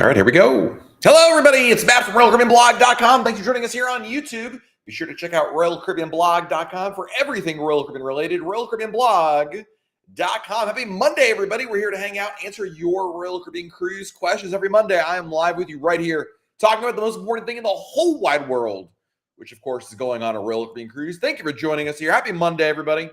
All right, here we go. Hello, everybody. It's Matt from RoyalCaribbeanBlog.com. Thanks for joining us here on YouTube. Be sure to check out RoyalCaribbeanBlog.com for everything Royal Caribbean related. RoyalCaribbeanBlog.com. Happy Monday, everybody. We're here to hang out, answer your Royal Caribbean cruise questions every Monday. I am live with you right here, talking about the most important thing in the whole wide world, which, of course, is going on a Royal Caribbean cruise. Thank you for joining us here. Happy Monday, everybody.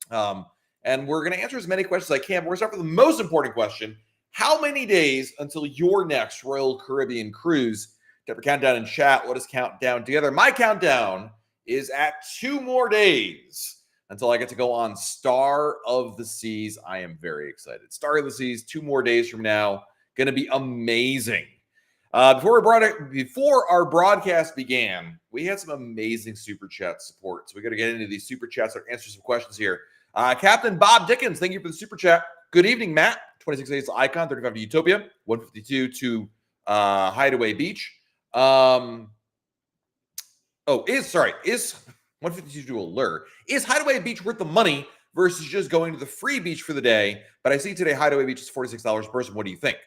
And we're going to answer as many questions as I can. But we're going to start with the most important question. How many days until your next Royal Caribbean cruise? Type a countdown in chat. Let us count down together. My countdown is at 2 more days until I get to go on Star of the Seas. I am very excited. Star of the Seas, 2 more days from now. Going to be amazing. Before our broadcast began, we had some amazing Super Chat support. So we got to get into these Super Chats and answer some questions here. Captain Bob Dickens, thank you for the Super Chat. Good evening, Matt. 26 days to Icon, 35 to Utopia, 152 to Hideaway Beach. Is 152 to Allure. Is Hideaway Beach worth the money versus just going to the free beach for the day? But I see today Hideaway Beach is $46 per person. What do you think?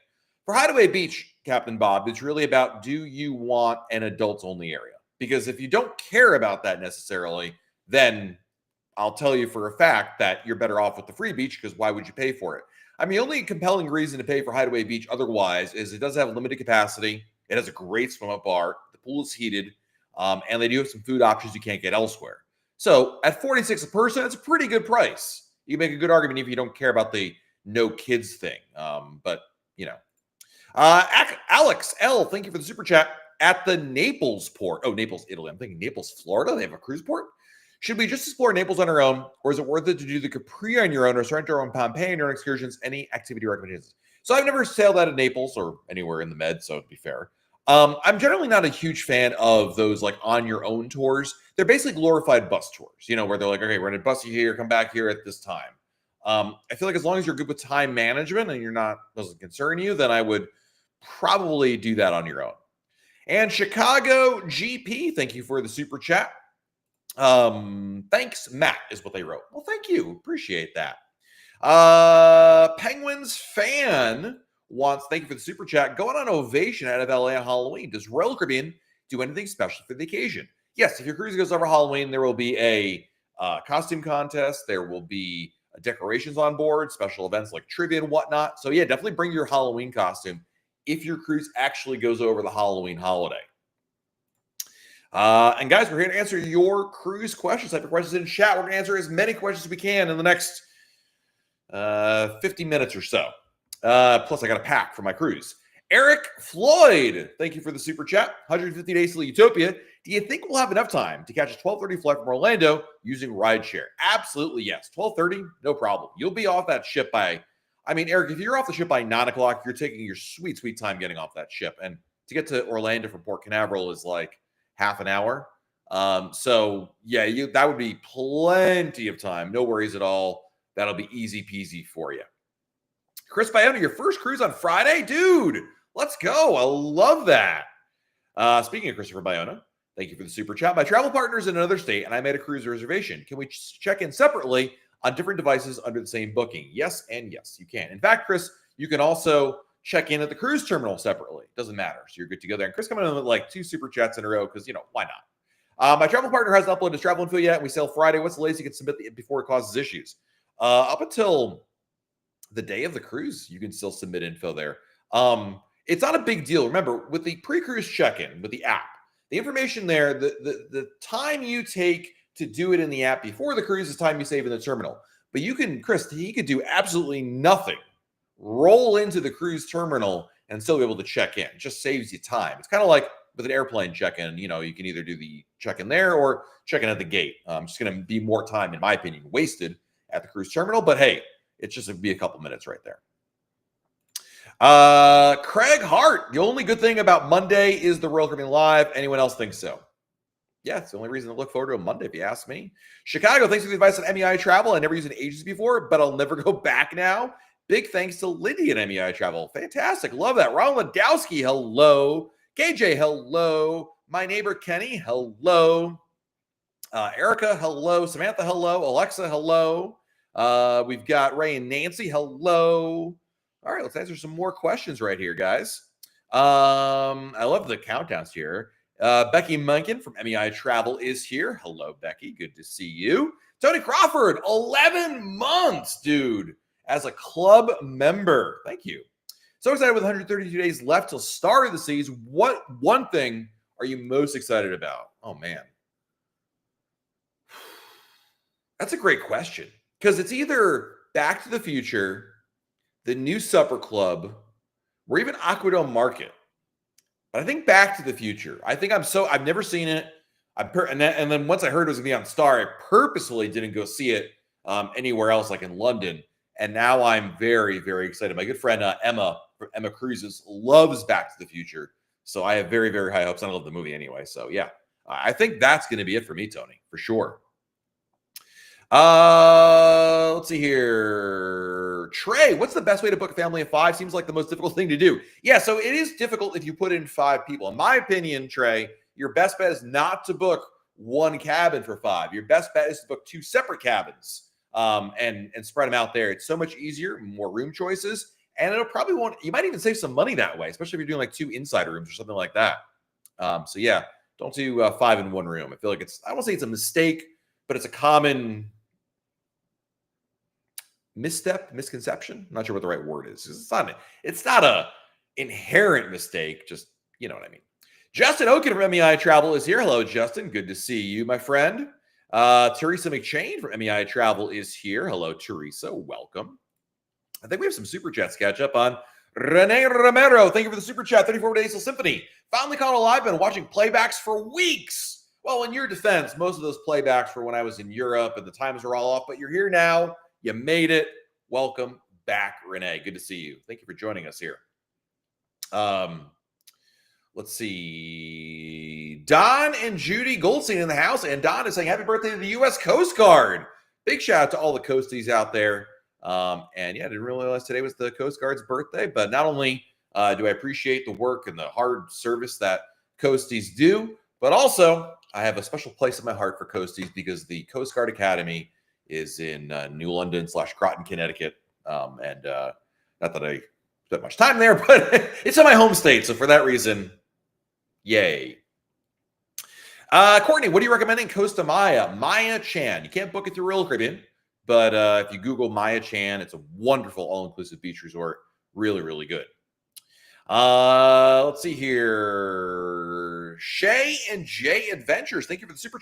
For Hideaway Beach, Captain Bob, it's really about, do you want an adults-only area? Because if you don't care about that necessarily, then I'll tell you for a fact that you're better off with the free beach, because why would you pay for it? I mean, the only compelling reason to pay for Hideaway Beach otherwise is it does have limited capacity. It has a great swim-up bar. The pool is heated. And they do have some food options you can't get elsewhere. So at $46 a person, it's a pretty good price. You can make a good argument if you don't care about the no kids thing. But, you know. Alex L., thank you for the super chat. At the Naples port. Oh, Naples, Italy. I'm thinking Naples, Florida. They have a cruise port. Should we just explore Naples on our own, or is it worth it to do the Capri on your own, or start your own Pompeii on your own excursions? Any activity recommendations? So I've never sailed out of Naples or anywhere in the Med, so to be fair. I'm generally not a huge fan of those like on your own tours. They're basically glorified bus tours, you know, where they're like, okay, we're going to bus you here, come back here at this time. I feel like as long as you're good with time management and doesn't concern you, then I would probably do that on your own. And Chicago GP, thank you for the super chat. Thanks, Matt, is what they wrote. Well, thank you. Appreciate that. Penguins fan wants, thank you for the super chat, going on ovation out of LA on Halloween. Does Royal Caribbean do anything special for the occasion? Yes, if your cruise goes over Halloween, there will be a costume contest. There will be decorations on board, special events like trivia and whatnot. So yeah, definitely bring your Halloween costume if your cruise actually goes over the Halloween holiday. And guys, we're here to answer your cruise questions. Type your questions in chat. We're going to answer as many questions as we can in the next 50 minutes or so. Plus, I got a pack for my cruise. Eric Floyd, thank you for the super chat. 150 days to Utopia. Do you think we'll have enough time to catch a 12:30 flight from Orlando using rideshare? Absolutely, yes. 12:30, no problem. You'll be off that ship by, Eric, if you're off the ship by 9 o'clock, you're taking your sweet, sweet time getting off that ship. And to get to Orlando from Port Canaveral is like half an hour. So yeah, that would be plenty of time. No worries at all. That'll be easy peasy for you. Chris Biona, your first cruise on Friday? Dude, let's go. I love that. Speaking of Christopher Biona, thank you for the super chat. My travel partner is in another state and I made a cruise reservation. Can we check in separately on different devices under the same booking? Yes, and yes, you can. In fact, Chris, you can also check in at the cruise terminal separately. Doesn't matter. So you're good to go there. And Chris coming in with like 2 super chats in a row because, why not? My travel partner hasn't uploaded his travel info yet. And we sail Friday. What's the latest you can submit before it causes issues? Up until the day of the cruise, you can still submit info there. It's not a big deal. Remember, with the pre-cruise check-in, with the app, the information there, the time you take to do it in the app before the cruise is time you save in the terminal. But you can, Chris, he could do absolutely nothing. Roll into the cruise terminal and still be able to check in. It just saves you time. It's kind of like with an airplane check-in. You can either do the check-in there or check-in at the gate. Just going to be more time, in my opinion, wasted at the cruise terminal. But hey, it's just be a couple minutes right there. Craig Hart, the only good thing about Monday is the Royal Caribbean Live. Anyone else think so? Yeah, it's the only reason to look forward to a Monday, if you ask me. Chicago, thanks for the advice on MEI Travel. I never used an agency before, but I'll never go back now. Big thanks to Lindy at MEI Travel. Fantastic. Love that. Ron Ladowski, hello. KJ, hello. My neighbor Kenny, hello. Erica, hello. Samantha, hello. Alexa, hello. We've got Ray and Nancy, hello. All right, let's answer some more questions right here, guys. I love the countdowns here. Becky Munkin from MEI Travel is here. Hello, Becky. Good to see you. Tony Crawford, 11 months, dude, as a club member. Thank you. So excited with 132 days left till start of the season. What one thing are you most excited about? Oh, man. That's a great question because it's either Back to the Future, the new Supper Club, or even Aqua Market. But I think Back to the Future. I've never seen it. And then once I heard it was going to be on Star, I purposefully didn't go see it anywhere else, like in London. And now I'm very, very excited. My good friend Emma Cruises loves Back to the Future. So I have very, very high hopes. I love the movie anyway. So yeah, I think that's going to be it for me, Tony, for sure. Let's see here. Trey, what's the best way to book a family of 5? Seems like the most difficult thing to do. Yeah, so it is difficult if you put in 5 people. In my opinion, Trey, your best bet is not to book one cabin for 5. Your best bet is to book 2 separate cabins and spread them out there. It's so much easier, more room choices, and you might even save some money that way, especially if you're doing like 2 insider rooms or something like that. So yeah, don't do 5 in one room. I feel like I won't say it's a mistake, but it's a common misconception. I'm not sure what the right word is. It's not a inherent mistake. Just, you know what I mean. Justin Oken from MEI Travel is here. Hello, Justin. Good to see you, my friend. Teresa McChain from MEI Travel is here. Hello, Teresa. Welcome. I think we have some super chats to catch up on. Rene Romero, thank you for the super chat. 34 Days till Symphony. Finally caught alive. Been watching playbacks for weeks. Well, in your defense, most of those playbacks were when I was in Europe and the times are all off, but you're here now. You made it. Welcome back, Renee. Good to see you. Thank you for joining us here. Let's see. Don and Judy Goldstein in the house. And Don is saying happy birthday to the U.S. Coast Guard. Big shout out to all the Coasties out there. And yeah, I didn't realize today was the Coast Guard's birthday. But not only do I appreciate the work and the hard service that Coasties do, but also I have a special place in my heart for Coasties because the Coast Guard Academy is in New London / Croton, Connecticut. And not that I spent much time there, but it's in my home state. So for that reason, yay. Courtney, what are you recommending? Costa Maya. Maya Chan. You can't book it through Royal Caribbean, but if you Google Maya Chan, it's a wonderful all-inclusive beach resort. Really, really good. Let's see here. Shay and Jay Adventures. Thank you for the super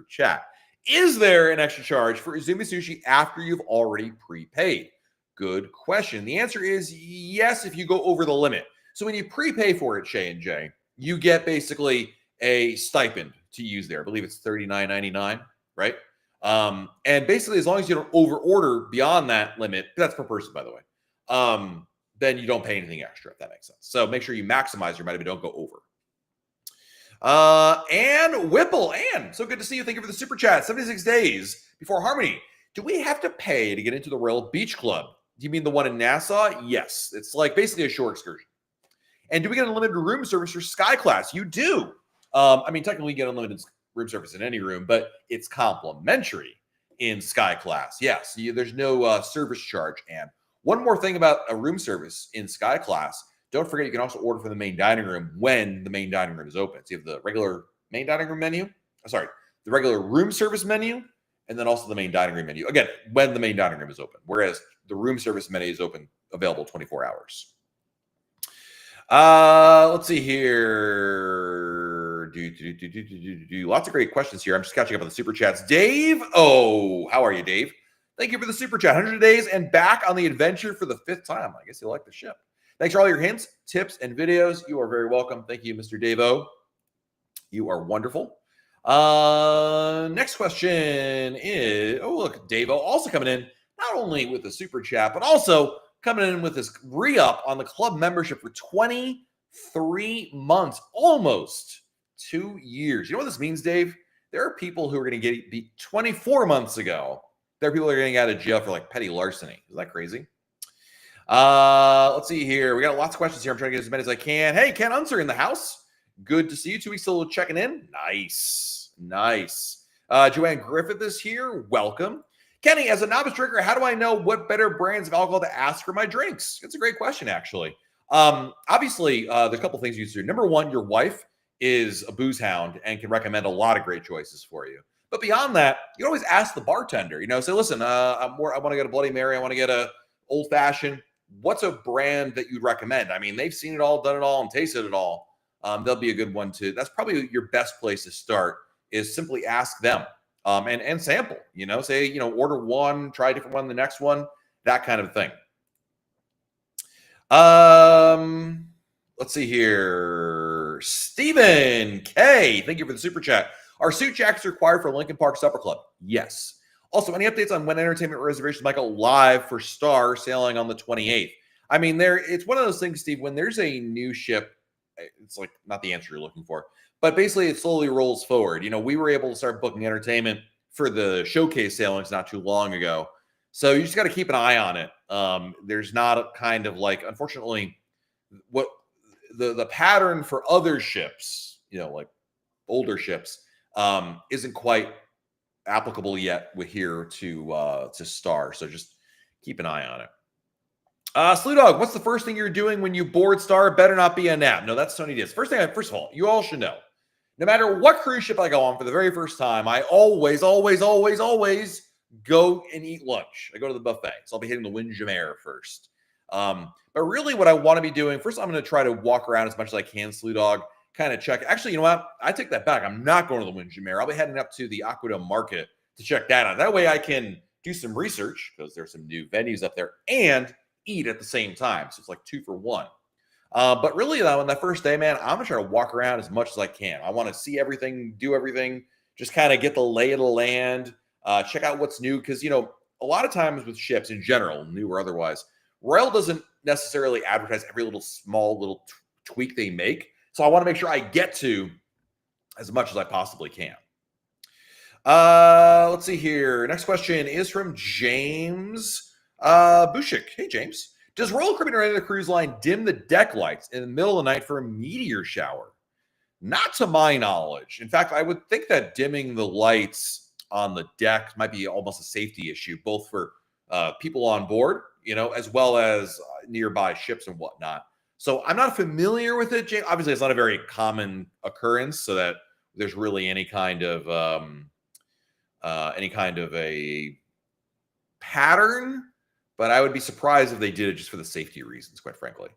chat. Is there an extra charge for Izumi Sushi after you've already prepaid? Good question. The answer is yes if you go over the limit. So when you prepay for it, Shay and Jay, you get basically a stipend to use there. I believe it's $39.99, right? And basically, as long as you don't over order beyond that limit, that's per person, by the way, then you don't pay anything extra, if that makes sense. So make sure you maximize your money, but don't go over. And Whipple, Ann, so good to see you. Thank you for the super chat. 76 days before Harmony. Do we have to pay to get into the Royal Beach Club? Do you mean the one in Nassau? Yes. It's like basically a shore excursion. And do we get unlimited room service for Sky Class? You do. I mean, technically you get unlimited room service in any room, but it's complimentary in Sky Class. Yes, there's no service charge. And one more thing about a room service in Sky Class, don't forget you can also order from the main dining room when the main dining room is open. So you have the regular main dining room menu. The regular room service menu, and then also the main dining room menu. Again, when the main dining room is open, whereas the room service menu is available 24 hours. Let's see here. Lots of great questions here. I'm just catching up on the super chats. Dave, how are you, Dave? Thank you for the super chat. 100 days and back on the adventure for the 5th time. I guess you like the ship. Thanks for all your hints, tips, and videos. You are very welcome. Thank you, Mr. Dave-O. You are wonderful. Next question is, look, Dave-O also coming in, not only with the super chat, but also coming in with this re-up on the club membership for 23 months, almost 2 years. You know what this means, Dave? There are people who are going to get beat 24 months ago. There are people who are getting out of jail for like petty larceny. Isn't that crazy? Let's see here. We got lots of questions here. I'm trying to get as many as I can. Hey, Ken Unser in the house. Good to see you. 2 weeks still checking in. Nice. Joanne Griffith is here. Welcome. Kenny, as a novice drinker, how do I know what better brands of alcohol to ask for my drinks? It's a great question, actually. Obviously, there's a couple things you can do. Number one, your wife is a booze hound and can recommend a lot of great choices for you. But beyond that, you can always ask the bartender. Say, listen, I want to get a Bloody Mary. I want to get a old fashioned. What's a brand that you'd recommend? I mean, they've seen it all, done it all, and tasted it all. They'll be a good one too. That's probably your best place to start. Is simply ask them and sample. Say order one, try a different one, the next one, that kind of thing. Let's see here. Stephen K. Thank you for the super chat. Are suit jackets required for Lincoln Park Supper Club? Yes. Also, any updates on when entertainment reservations might go live for Star sailing on the 28th? I mean, it's one of those things, Steve, when there's a new ship, it's like not the answer you're looking for, but basically it slowly rolls forward. We were able to start booking entertainment for the showcase sailings not too long ago. So you just got to keep an eye on it. There's not a kind of like, unfortunately, what the pattern for other ships, like older ships, isn't quite applicable yet with here to Star. So just keep an eye on it. Slew Dog, what's the first thing you're doing when you board Star? Better not be a nap. No, that's Tony Diaz. First of all, you all should know, no matter what cruise ship I go on for the very first time, I always go and eat lunch. I go to the buffet. So I'll be hitting the Windjammer first. But really what I want to be doing, first I'm going to try to walk around as much as I can, Slew Dog, kind of check. Actually, you know what? I take that back. I'm not going to the Windjammer. I'll be heading up to the Aquadome Market to check that out. That way I can do some research because there's some new venues up there and eat at the same time. So it's like 2 for 1. But really though, on that first day, man, I'm going to try to walk around as much as I can. I want to see everything, do everything, just kind of get the lay of the land, check out what's new. Because, a lot of times with ships in general, new or otherwise, Royal doesn't necessarily advertise every small tweak they make. So I want to make sure I get to as much as I possibly can. Let's see here. Next question is from James Bushik. Hey, James. Does Royal Caribbean or any other cruise line dim the deck lights in the middle of the night for a meteor shower? Not to my knowledge. In fact, I would think that dimming the lights on the deck might be almost a safety issue, both for people on board, as well as nearby ships and whatnot. So I'm not familiar with it, James. Obviously, it's not a very common occurrence, so that there's really any kind of a pattern. But I would be surprised if they did it just for the safety reasons, quite frankly.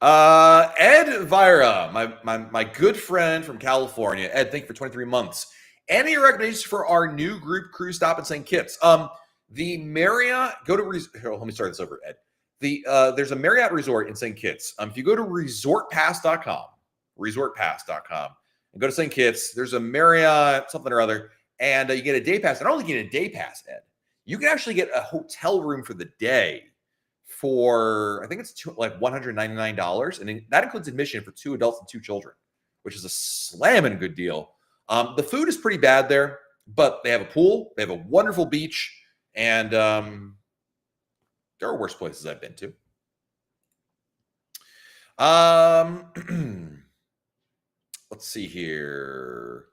Ed Vira, my good friend from California. Ed, thank you for 23 months. Any recommendations for our new group cruise stop in St. Kitts? The Marriott, here, let me start this over, Ed. There's a Marriott resort in St. Kitts. If you go to resortpass.com, and go to St. Kitts, there's a Marriott something or other, and you get a day pass. Not only get a day pass, Ed, you can actually get a hotel room for the day for, I think it's like $199, and that includes admission for 2 adults and 2 children, which is a slamming good deal. The food is pretty bad there, but they have a pool, they have a wonderful beach, and there are worse places I've been to. Let's see here.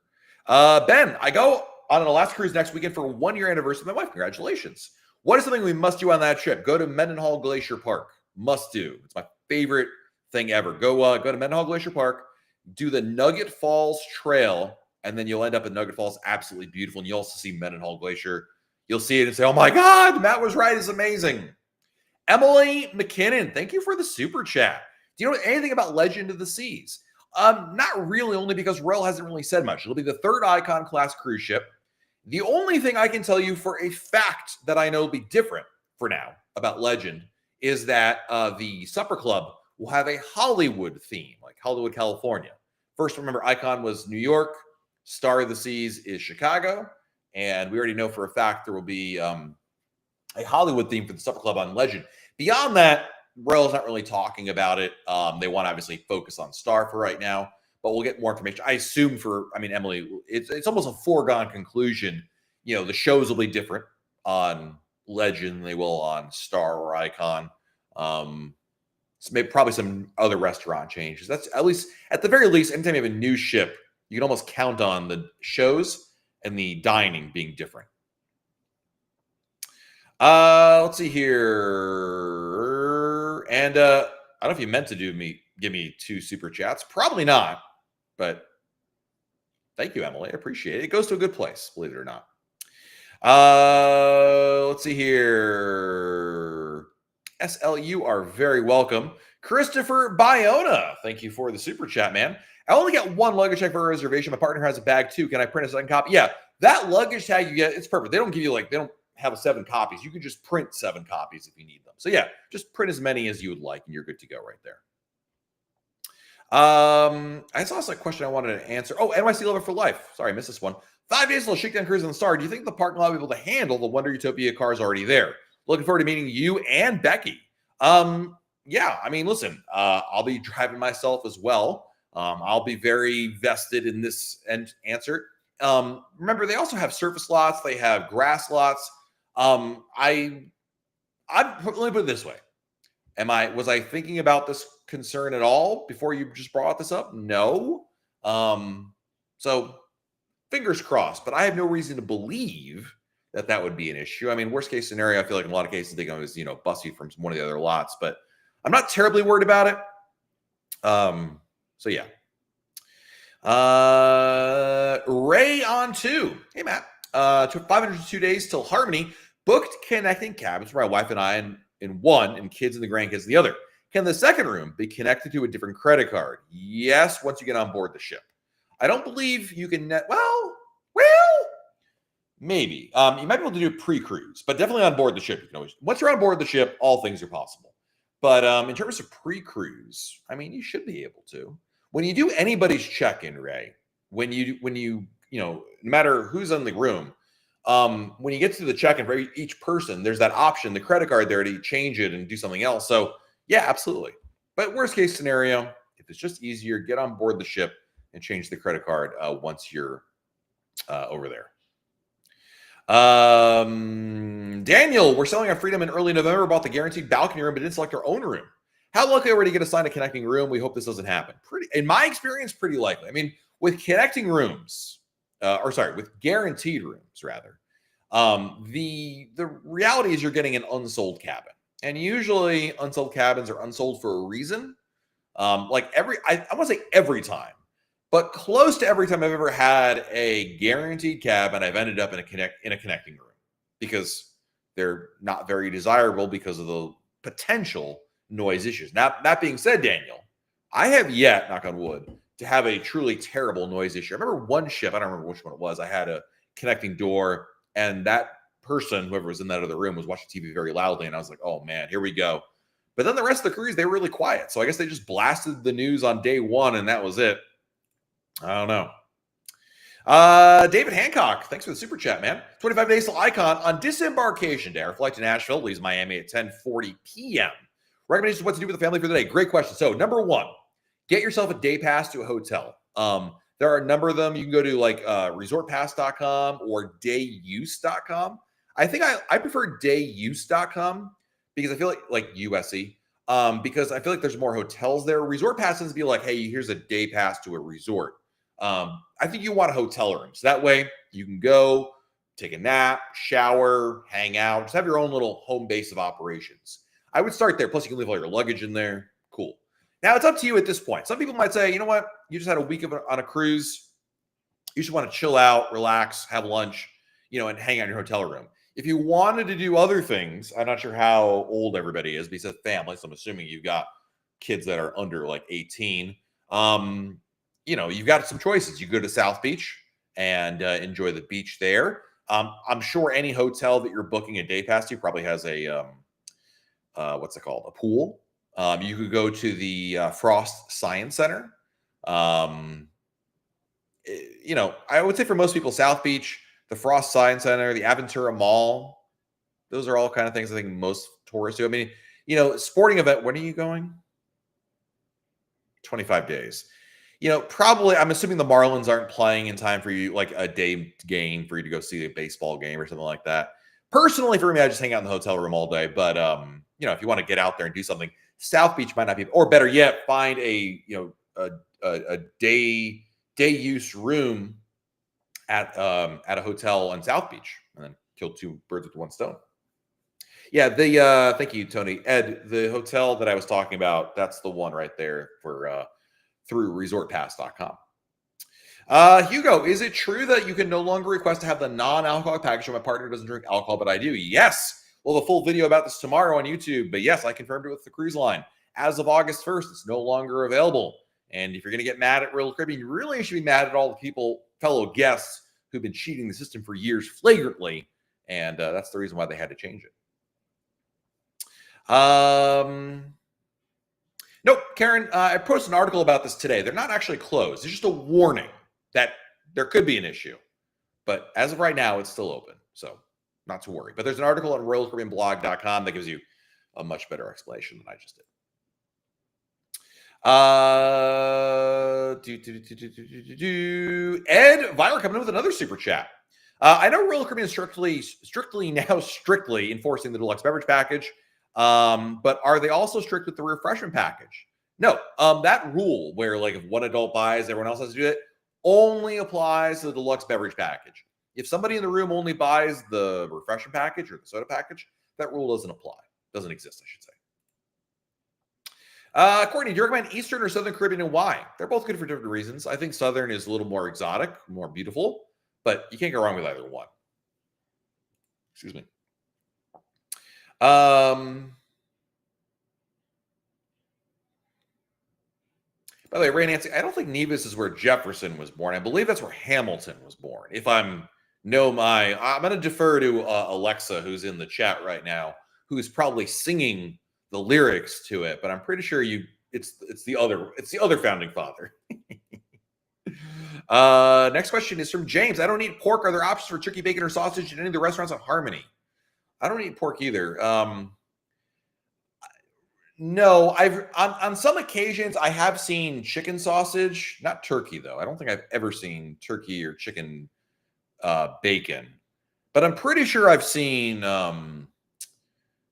Ben, I go on an Alaska cruise next weekend for a 1-year anniversary with my wife. Congratulations. What is something we must do on that trip? Go to Mendenhall Glacier Park. Must do. It's my favorite thing ever. Go to Mendenhall Glacier Park, do the Nugget Falls Trail, and then you'll end up at Nugget Falls. Absolutely beautiful. And you'll also see Mendenhall Glacier. You'll see it and say, oh my God, Matt was right. It's amazing. Emily McKinnon, thank you for the super chat. Do you know anything about Legend of the Seas? Not really, only because Royal hasn't really said much. It'll be the 3rd Icon class cruise ship. The only thing I can tell you for a fact that I know will be different for now about Legend is that the Supper Club will have a Hollywood theme, like Hollywood, California. First, remember, Icon was New York. Star of the Seas is Chicago. And we already know for a fact there will be a Hollywood theme for the Supper Club on Legend. Beyond that, Royal's not really talking about it. They want to obviously focus on Star for right now, but we'll get more information. I assume Emily, it's almost a foregone conclusion. The shows will be different on Legend than they will on Star or Icon. So maybe probably some other restaurant changes. That's at the very least, anytime you have a new ship, you can almost count on the shows and the dining being different. Let's see here. And I don't know if you meant to give me 2 super chats. Probably not, but thank you, Emily. I appreciate it. It goes to a good place, believe it or not. Let's see here. SLU are very welcome. Christopher Biona, thank you for the super chat, man. I only get 1 luggage tag for a reservation. My partner has a bag too. Can I print a second copy? Yeah, that luggage tag you get, it's perfect. They don't give you they don't have 7 copies. You can just print 7 copies if you need them. So yeah, just print as many as you would like, and you're good to go right there. I saw a question I wanted to answer. Oh, NYC Lover for Life. Sorry, I missed this one. 5 days till Shakedown Cruise on the Star. Do you think the parking lot will be able to handle the Wonder Utopia cars already there? Looking forward to meeting you and Becky. Yeah, I mean, listen, I'll be driving myself as well. I'll be very vested in this answer. Remember, they also have surface lots. They have grass lots. Let me put it this way. Was I thinking about this concern at all before you just brought this up? No. So fingers crossed, but I have no reason to believe that would be an issue. I mean, worst case scenario, I feel like in a lot of cases they can always, bus you from one of the other lots, but I'm not terribly worried about it. So yeah. Ray on 2. Hey, Matt. Took 502 days till Harmony booked connecting cabins for my wife and I in one, and kids and the grandkids in the other. Can the second room be connected to a different credit card? Yes, once you get on board the ship. I don't believe you can well, maybe. You might be able to do pre-cruise, but definitely on board the ship. You can always, once you're on board the ship, all things are possible. But in terms of pre-cruise, I mean, you should be able to. When you do anybody's check-in, Ray, when you no matter who's in the room, when you get to the check-in for each person, there's that option, the credit card there to change it and do something else. So yeah, absolutely. But worst case scenario, if it's just easier, get on board the ship and change the credit card once you're over there. Daniel, we're selling our Freedom in early November, bought the guaranteed balcony room, but didn't select our own room. How likely are we to get assigned a connecting room? We hope this doesn't happen. In my experience, pretty likely. I mean, with connecting rooms, with guaranteed rooms, rather, the reality is you're getting an unsold cabin. And usually unsold cabins are unsold for a reason. I want to say every time, but close to every time I've ever had a guaranteed cabin, I've ended up in a connecting room because they're not very desirable because of the potential noise issues. Now, that being said, Daniel, I have yet, knock on wood, to have a truly terrible noise issue. I remember one ship, I don't remember which one it was, I had a connecting door, and that person, whoever was in that other room, was watching TV very loudly, and I was like, oh man, here we go. But then the rest of the cruise, they were really quiet. So I guess they just blasted the news on day one, and that was it. I don't know. David Hancock, thanks for the super chat, man. 25 days till Icon on disembarkation day. Our flight to Nashville leaves Miami at 10:40 p.m. Recommendations what to do with the family for the day. Great question. So number one, get yourself a day pass to a hotel. There are a number of them. You can go to resortpass.com or dayuse.com. I think I prefer dayuse.com because I feel like USC. Because I feel like there's more hotels there. Resort Pass tends to be like, hey, here's a day pass to a resort. I think you want a hotel room. So that way you can go take a nap, shower, hang out, just have your own little home base of operations. I would start there. Plus you can leave all your luggage in there. Cool. Now it's up to you at this point. Some people might say, you know what? You just had a week on a cruise. You should want to chill out, relax, have lunch, and hang out in your hotel room. If you wanted to do other things, I'm not sure how old everybody is, but he said family, so I'm assuming you've got kids that are under 18. You've got some choices. You go to South Beach and enjoy the beach there. I'm sure any hotel that you're booking a day pass to probably has a what's it called? A pool. You could go to the Frost Science Center. I would say for most people, South Beach, the Frost Science Center, the Aventura Mall, those are all kind of things I think most tourists do. I mean, sporting event, when are you going? 25 days. Probably, I'm assuming the Marlins aren't playing in time for you, like a day game for you to go see a baseball game or something like that. Personally, for me, I just hang out in the hotel room all day. But, if you want to get out there and do something, South Beach might not be, or better yet, find a day use room at a hotel in South Beach and then kill 2 birds with 1 stone. Yeah, the thank you, Tony. Ed, the hotel that I was talking about, that's the one right there for through resortpass.com. Hugo, is it true that you can no longer request to have the non-alcoholic package when my partner doesn't drink alcohol, but I do? Yes. Well, the full video about this tomorrow on YouTube, but yes, I confirmed it with the cruise line. As of August 1st, it's no longer available. And if you're going to get mad at Royal Caribbean, you really should be mad at all the people, fellow guests, who've been cheating the system for years flagrantly. And that's the reason why they had to change it. Nope, Karen, I posted an article about this today. They're not actually closed. It's just a warning that there could be an issue. But as of right now, it's still open. So not to worry. But there's an article on RoyalCaribbeanBlog.com that gives you a much better explanation than I just did. Ed Violet coming in with another super chat. I know Royal Caribbean is strictly enforcing the deluxe beverage package, but are they also strict with the refreshment package? No, that rule where like if one adult buys, everyone else has to do it, only applies to the deluxe beverage package. If somebody in the room only buys the refreshment package or the soda package, that rule doesn't apply. Doesn't exist, I should say. Courtney, do you recommend Eastern or Southern Caribbean and why? They're both good for different reasons. I think Southern is a little more exotic, more beautiful, but you can't go wrong with either one. Excuse me. By the way, Ray Nancy, I don't think Nevis is where Jefferson was born. I believe that's where Hamilton was born. If I'm going to defer to Alexa, who's in the chat right now, who's probably singing the lyrics to it, but I'm pretty sure it's the other founding father. Next question is from James. I don't eat pork. Are there options for turkey, bacon, or sausage in any of the restaurants at Harmony? I don't eat pork either. No, on some occasions I have seen chicken sausage, not turkey though. I don't think I've ever seen turkey or chicken bacon, but I'm pretty sure I've seen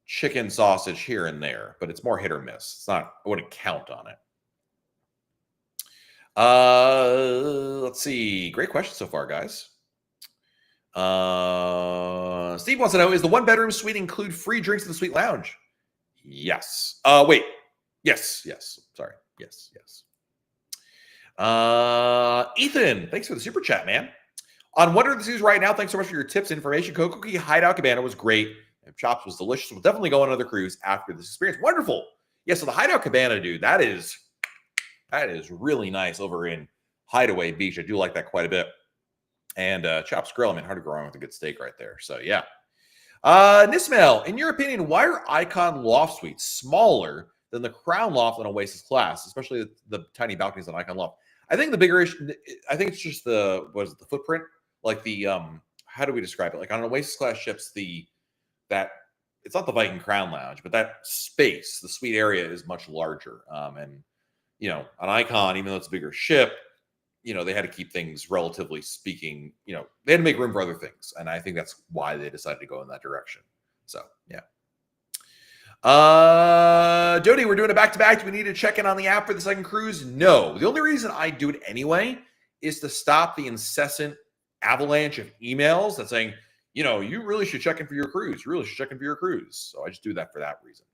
chicken sausage here and there, but it's more hit or miss. It's not, I wouldn't count on it. Let's see. Great question so far, guys. Steve wants to know, is the one bedroom suite include free drinks in the suite lounge? Yes. Wait. Yes. Sorry. Yes. Ethan, thanks for the super chat, man. On Wonder of the Seas right now, thanks so much for your tips and information. Kokoki Hideout Cabana was great. And Chops was delicious. We'll definitely go on another cruise after this experience. Wonderful. Yeah, so the Hideout Cabana, dude, that is really nice over in Hideaway Beach. I do like that quite a bit. And Chops Grill, I mean, hard to go wrong with a good steak right there. So, yeah. Nismail, in your opinion, why are Icon Loft Suites smaller than the Crown Loft on Oasis class, especially the tiny balconies on Icon Loft? I think the bigger issue, I think it's just the footprint, like the, how do we describe it? Like on an Oasis class ships, that it's not the Viking Crown Lounge, but that space, the suite area is much larger. And, you know, on Icon, even though it's a bigger ship, you know, they had to keep things relatively speaking, you know, they had to make room for other things. And I think that's why they decided to go in that direction. So, yeah. Jody, we're doing a back-to-back. Do we need to check in on the app for the second cruise? No. The only reason I do it anyway is to stop the incessant avalanche of emails that's saying, you know, you really should check in for your cruise. You really should check in for your cruise. So I just do that for that reason.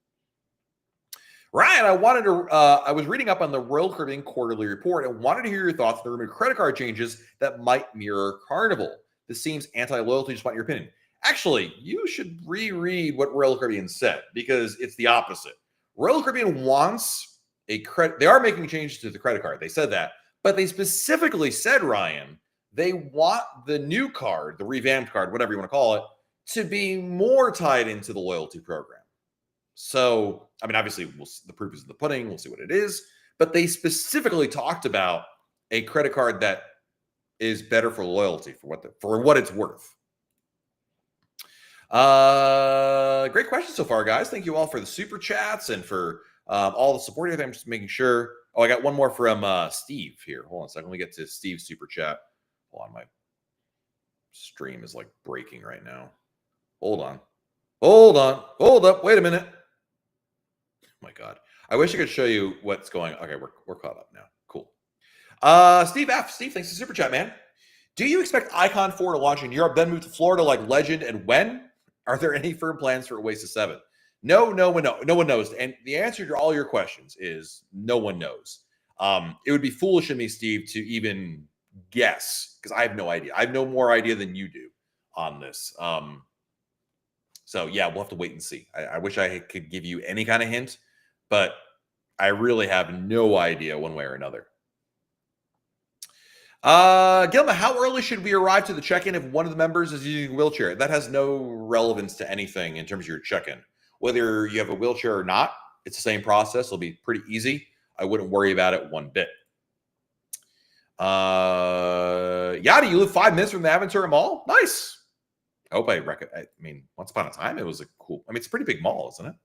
Ryan, I was reading up on the Royal Caribbean quarterly report and wanted to hear your thoughts on the rumored credit card changes that might mirror Carnival. This seems anti-loyalty. Just want your opinion. Actually, you should reread what Royal Caribbean said because it's the opposite. Royal Caribbean wants a credit. They are making changes to the credit card. They said that, but they specifically said, Ryan, they want the new card, the revamped card, whatever you want to call it, to be more tied into the loyalty program. So, I mean, obviously, the proof is in the pudding. We'll see what it is. But they specifically talked about a credit card that is better for loyalty, for what it's worth. Great question so far, guys. Thank you all for the super chats and for all the support. I'm just making sure. Oh, I got one more from Steve here. Hold on a second. Let me get to Steve's super chat. Hold on. My stream is like breaking right now. Hold on. Hold up. Wait a minute. Oh my God. I wish I could show you what's going on. Okay, we're caught up now. Cool. Steve F. Steve, thanks for the super chat, man. Do you expect Icon 4 to launch in Europe, then move to Florida like Legend, and when? Are there any firm plans for Oasis 7? No one knows. And the answer to all your questions is no one knows. It would be foolish of me, Steve, to even guess because I have no idea. I have no more idea than you do on this. So yeah, we'll have to wait and see. I wish I could give you any kind of hint, but I really have no idea one way or another. Gilma, how early should we arrive to the check-in if one of the members is using a wheelchair? That has no relevance to anything in terms of your check-in. Whether you have a wheelchair or not, it's the same process. It'll be pretty easy. I wouldn't worry about it one bit. Yada, you live 5 minutes from the Aventura Mall? Nice. I hope I mean, once upon a time, it was a cool. I mean, it's a pretty big mall, isn't it?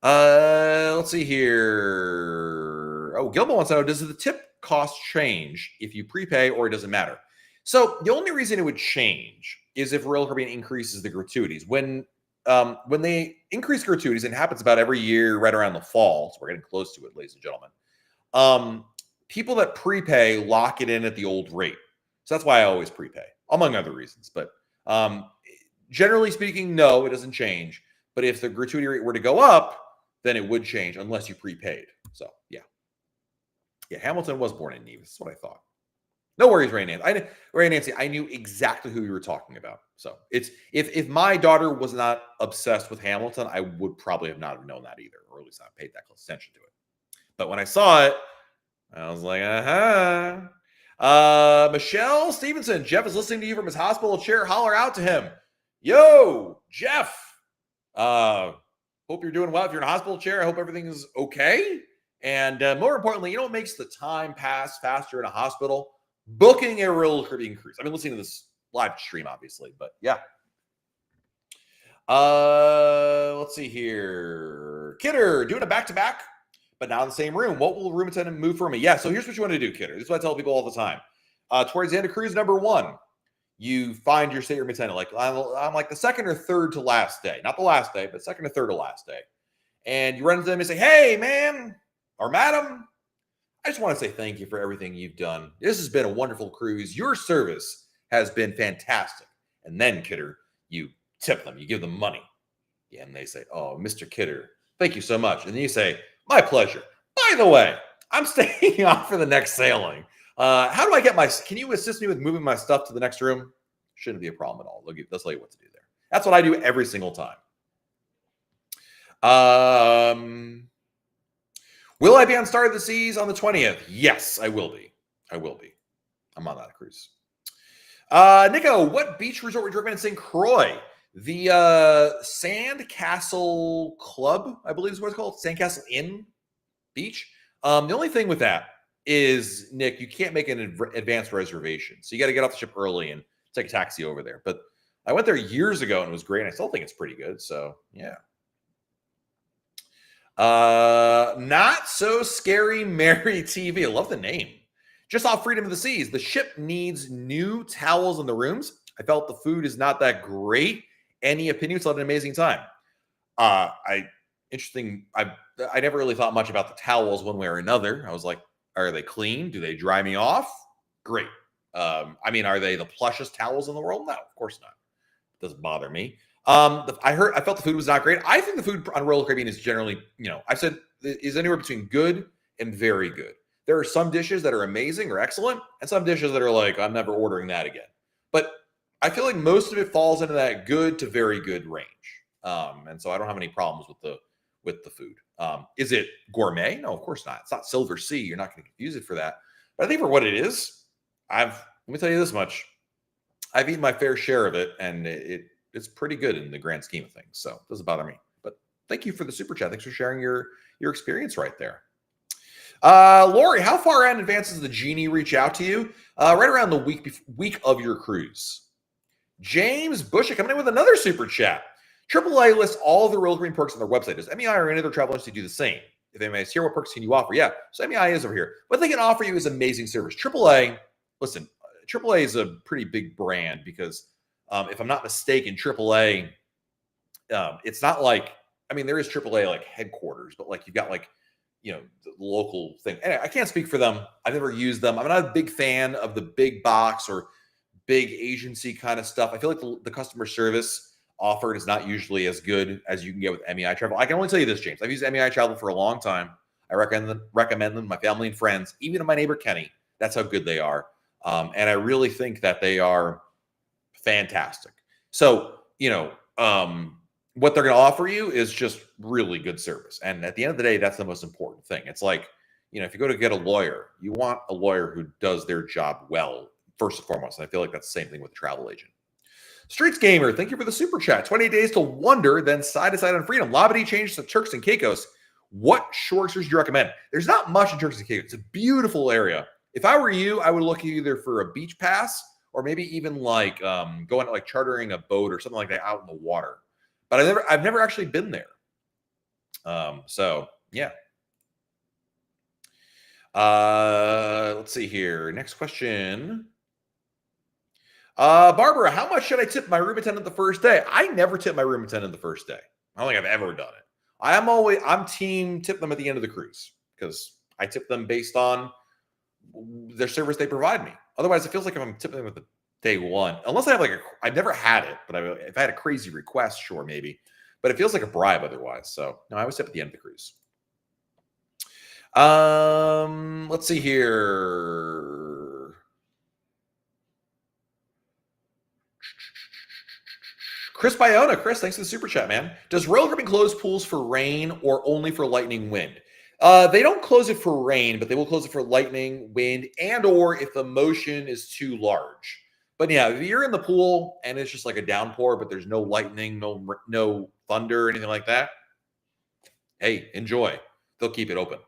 Let's see here. Oh, Gilmo wants to know, does the tip cost change if you prepay or it doesn't matter? So the only reason it would change is if Royal Caribbean increases the gratuities. When they increase gratuities, and it happens about every year right around the fall, so we're getting close to it, ladies and gentlemen. People that prepay lock it in at the old rate. So that's why I always prepay, among other reasons. But generally speaking, no, it doesn't change. But if the gratuity rate were to go up, then it would change unless you prepaid. So yeah. Yeah, Hamilton was born in Nevis. That's what I thought. No worries, Ray Nancy. Nancy, I knew exactly who you were talking about. So it's if my daughter was not obsessed with Hamilton, I would probably have not known that either, or at least not paid that close attention to it. But when I saw it, I was like, Michelle Stevenson, Jeff is listening to you from his hospital chair. Holler out to him. Yo, Jeff. Hope you're doing well. If you're in a hospital chair, I hope everything is okay. And more importantly, you know what makes the time pass faster in a hospital? Booking a Royal Caribbean cruise. I've been listening to this live stream, obviously, but yeah. Let's see here. Kidder, doing a back-to-back, but not in the same room. What will the room attendant move for me? Yeah, so here's what you want to do, Kidder. This is what I tell people all the time. Towards the end of cruise number 1, you find your stateroom attendant. Like I'm like the second or third to last day. Not the last day, but second or third to last day. And you run into them and say, hey, man, or madam, I just want to say thank you for everything you've done. This has been a wonderful cruise. Your service has been fantastic. And then, Kidder, you tip them. You give them money. Yeah, and they say, oh, Mr. Kidder, thank you so much. And then you say, my pleasure. By the way, I'm staying on for the next sailing. How do I get can you assist me with moving my stuff to the next room? Shouldn't be a problem at all. Let's tell you what to do there. That's what I do every single time. Will I be on Star of the Seas on the 20th? Yes, I will be. I'm on that cruise. Nico, what beach resort would you recommend in St. Croix? The Sand Castle Club, I believe is what it's called. Sandcastle Inn Beach. The only thing with that is, Nick, you can't make an advanced reservation. So you got to get off the ship early and take a taxi over there. But I went there years ago and it was great. And I still think it's pretty good. So, yeah. Not So Scary Mary TV. I love the name. Just off Freedom of the Seas. The ship needs new towels in the rooms. I felt the food is not that great. Any opinions? Had an amazing time. Interesting. I never really thought much about the towels one way or another. I was like, are they clean? Do they dry me off? Great. I mean, are they the plushest towels in the world? No, of course not. It doesn't bother me. I felt the food was not great. I think the food on Royal Caribbean is generally, I've said is anywhere between good and very good. There are some dishes that are amazing or excellent, and some dishes that are like, I'm never ordering that again. But I feel like most of it falls into that good to very good range. And so I don't have any problems with the food. Is it gourmet? No, of course not. It's not Silver Sea. You're not going to confuse it for that. But I think for what it is, let me tell you this much. I've eaten my fair share of it, and it's pretty good in the grand scheme of things. So it doesn't bother me. But thank you for the super chat. Thanks for sharing your experience right there. Lori, how far in advance does the genie reach out to you? Right around the week of your cruise. James Bush coming in with another super chat. AAA lists all of the Royal Caribbean perks on their website. Does MEI or any other travel agency do the same? If MEI is here, what perks can you offer? Yeah, so MEI is over here. What they can offer you is amazing service. AAA, listen, AAA is a pretty big brand because if I'm not mistaken, AAA, it's not like, I mean, there is AAA like headquarters, but like you've got like, the local thing. Anyway, I can't speak for them. I've never used them. I'm not a big fan of the big box or big agency kind of stuff. I feel like the customer service offered is not usually as good as you can get with MEI Travel. I can only tell you this, James. I've used MEI Travel for a long time. I recommend them to my family and friends, even to my neighbor Kenny. That's how good they are. And I really think that they are fantastic. So, what they're going to offer you is just really good service. And at the end of the day, that's the most important thing. It's like, if you go to get a lawyer, you want a lawyer who does their job well, first and foremost. And I feel like that's the same thing with a travel agent. Streets Gamer, thank you for the super chat. 28 days to wonder, then side to side on freedom. Labadee changes to Turks and Caicos. What shore excursions do you recommend? There's not much in Turks and Caicos. It's a beautiful area. If I were you, I would look either for a beach pass or maybe even like going like chartering a boat or something like that out in the water. But I've never actually been there. So yeah. Let's see here. Next question. Barbara, how much should I tip my room attendant the first day? I never tip my room attendant the first day. I don't think I've ever done it. I'm team tip them at the end of the cruise because I tip them based on their service they provide me. Otherwise, it feels like if I'm tipping them at the day one, unless I have I've never had it, but if I had a crazy request, sure, maybe. But it feels like a bribe otherwise. So no, I always tip at the end of the cruise. Let's see here. Chris Biona. Chris, thanks for the super chat, man. Does Royal Caribbean close pools for rain or only for lightning wind? They don't close it for rain, but they will close it for lightning, wind, and or if the motion is too large. But yeah, if you're in the pool and it's just like a downpour, but there's no lightning, no thunder, or anything like that, hey, enjoy. They'll keep it open.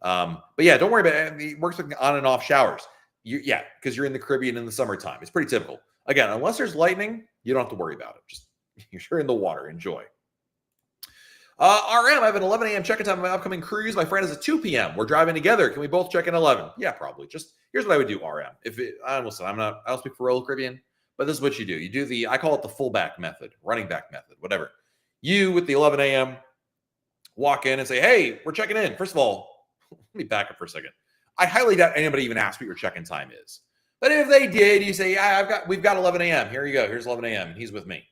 But yeah, don't worry about it. It works with on and off showers. Because you're in the Caribbean in the summertime. It's pretty typical. Again, unless there's lightning, you don't have to worry about it. Just you're in the water. Enjoy. RM, I have an 11 a.m. check-in time on my upcoming cruise. My friend is at 2 p.m. We're driving together. Can we both check in 11? Yeah, probably. Just here's what I would do, RM. I don't speak for Royal Caribbean, but this is what you do. You do I call it the fullback method, running back method, whatever. You with the 11 a.m. walk in and say, hey, we're checking in. First of all, let me back up for a second. I highly doubt anybody even asked what your check-in time is. But if they did, you say, yeah, we've got 11 a.m. Here you go. Here's 11 a.m. and he's with me.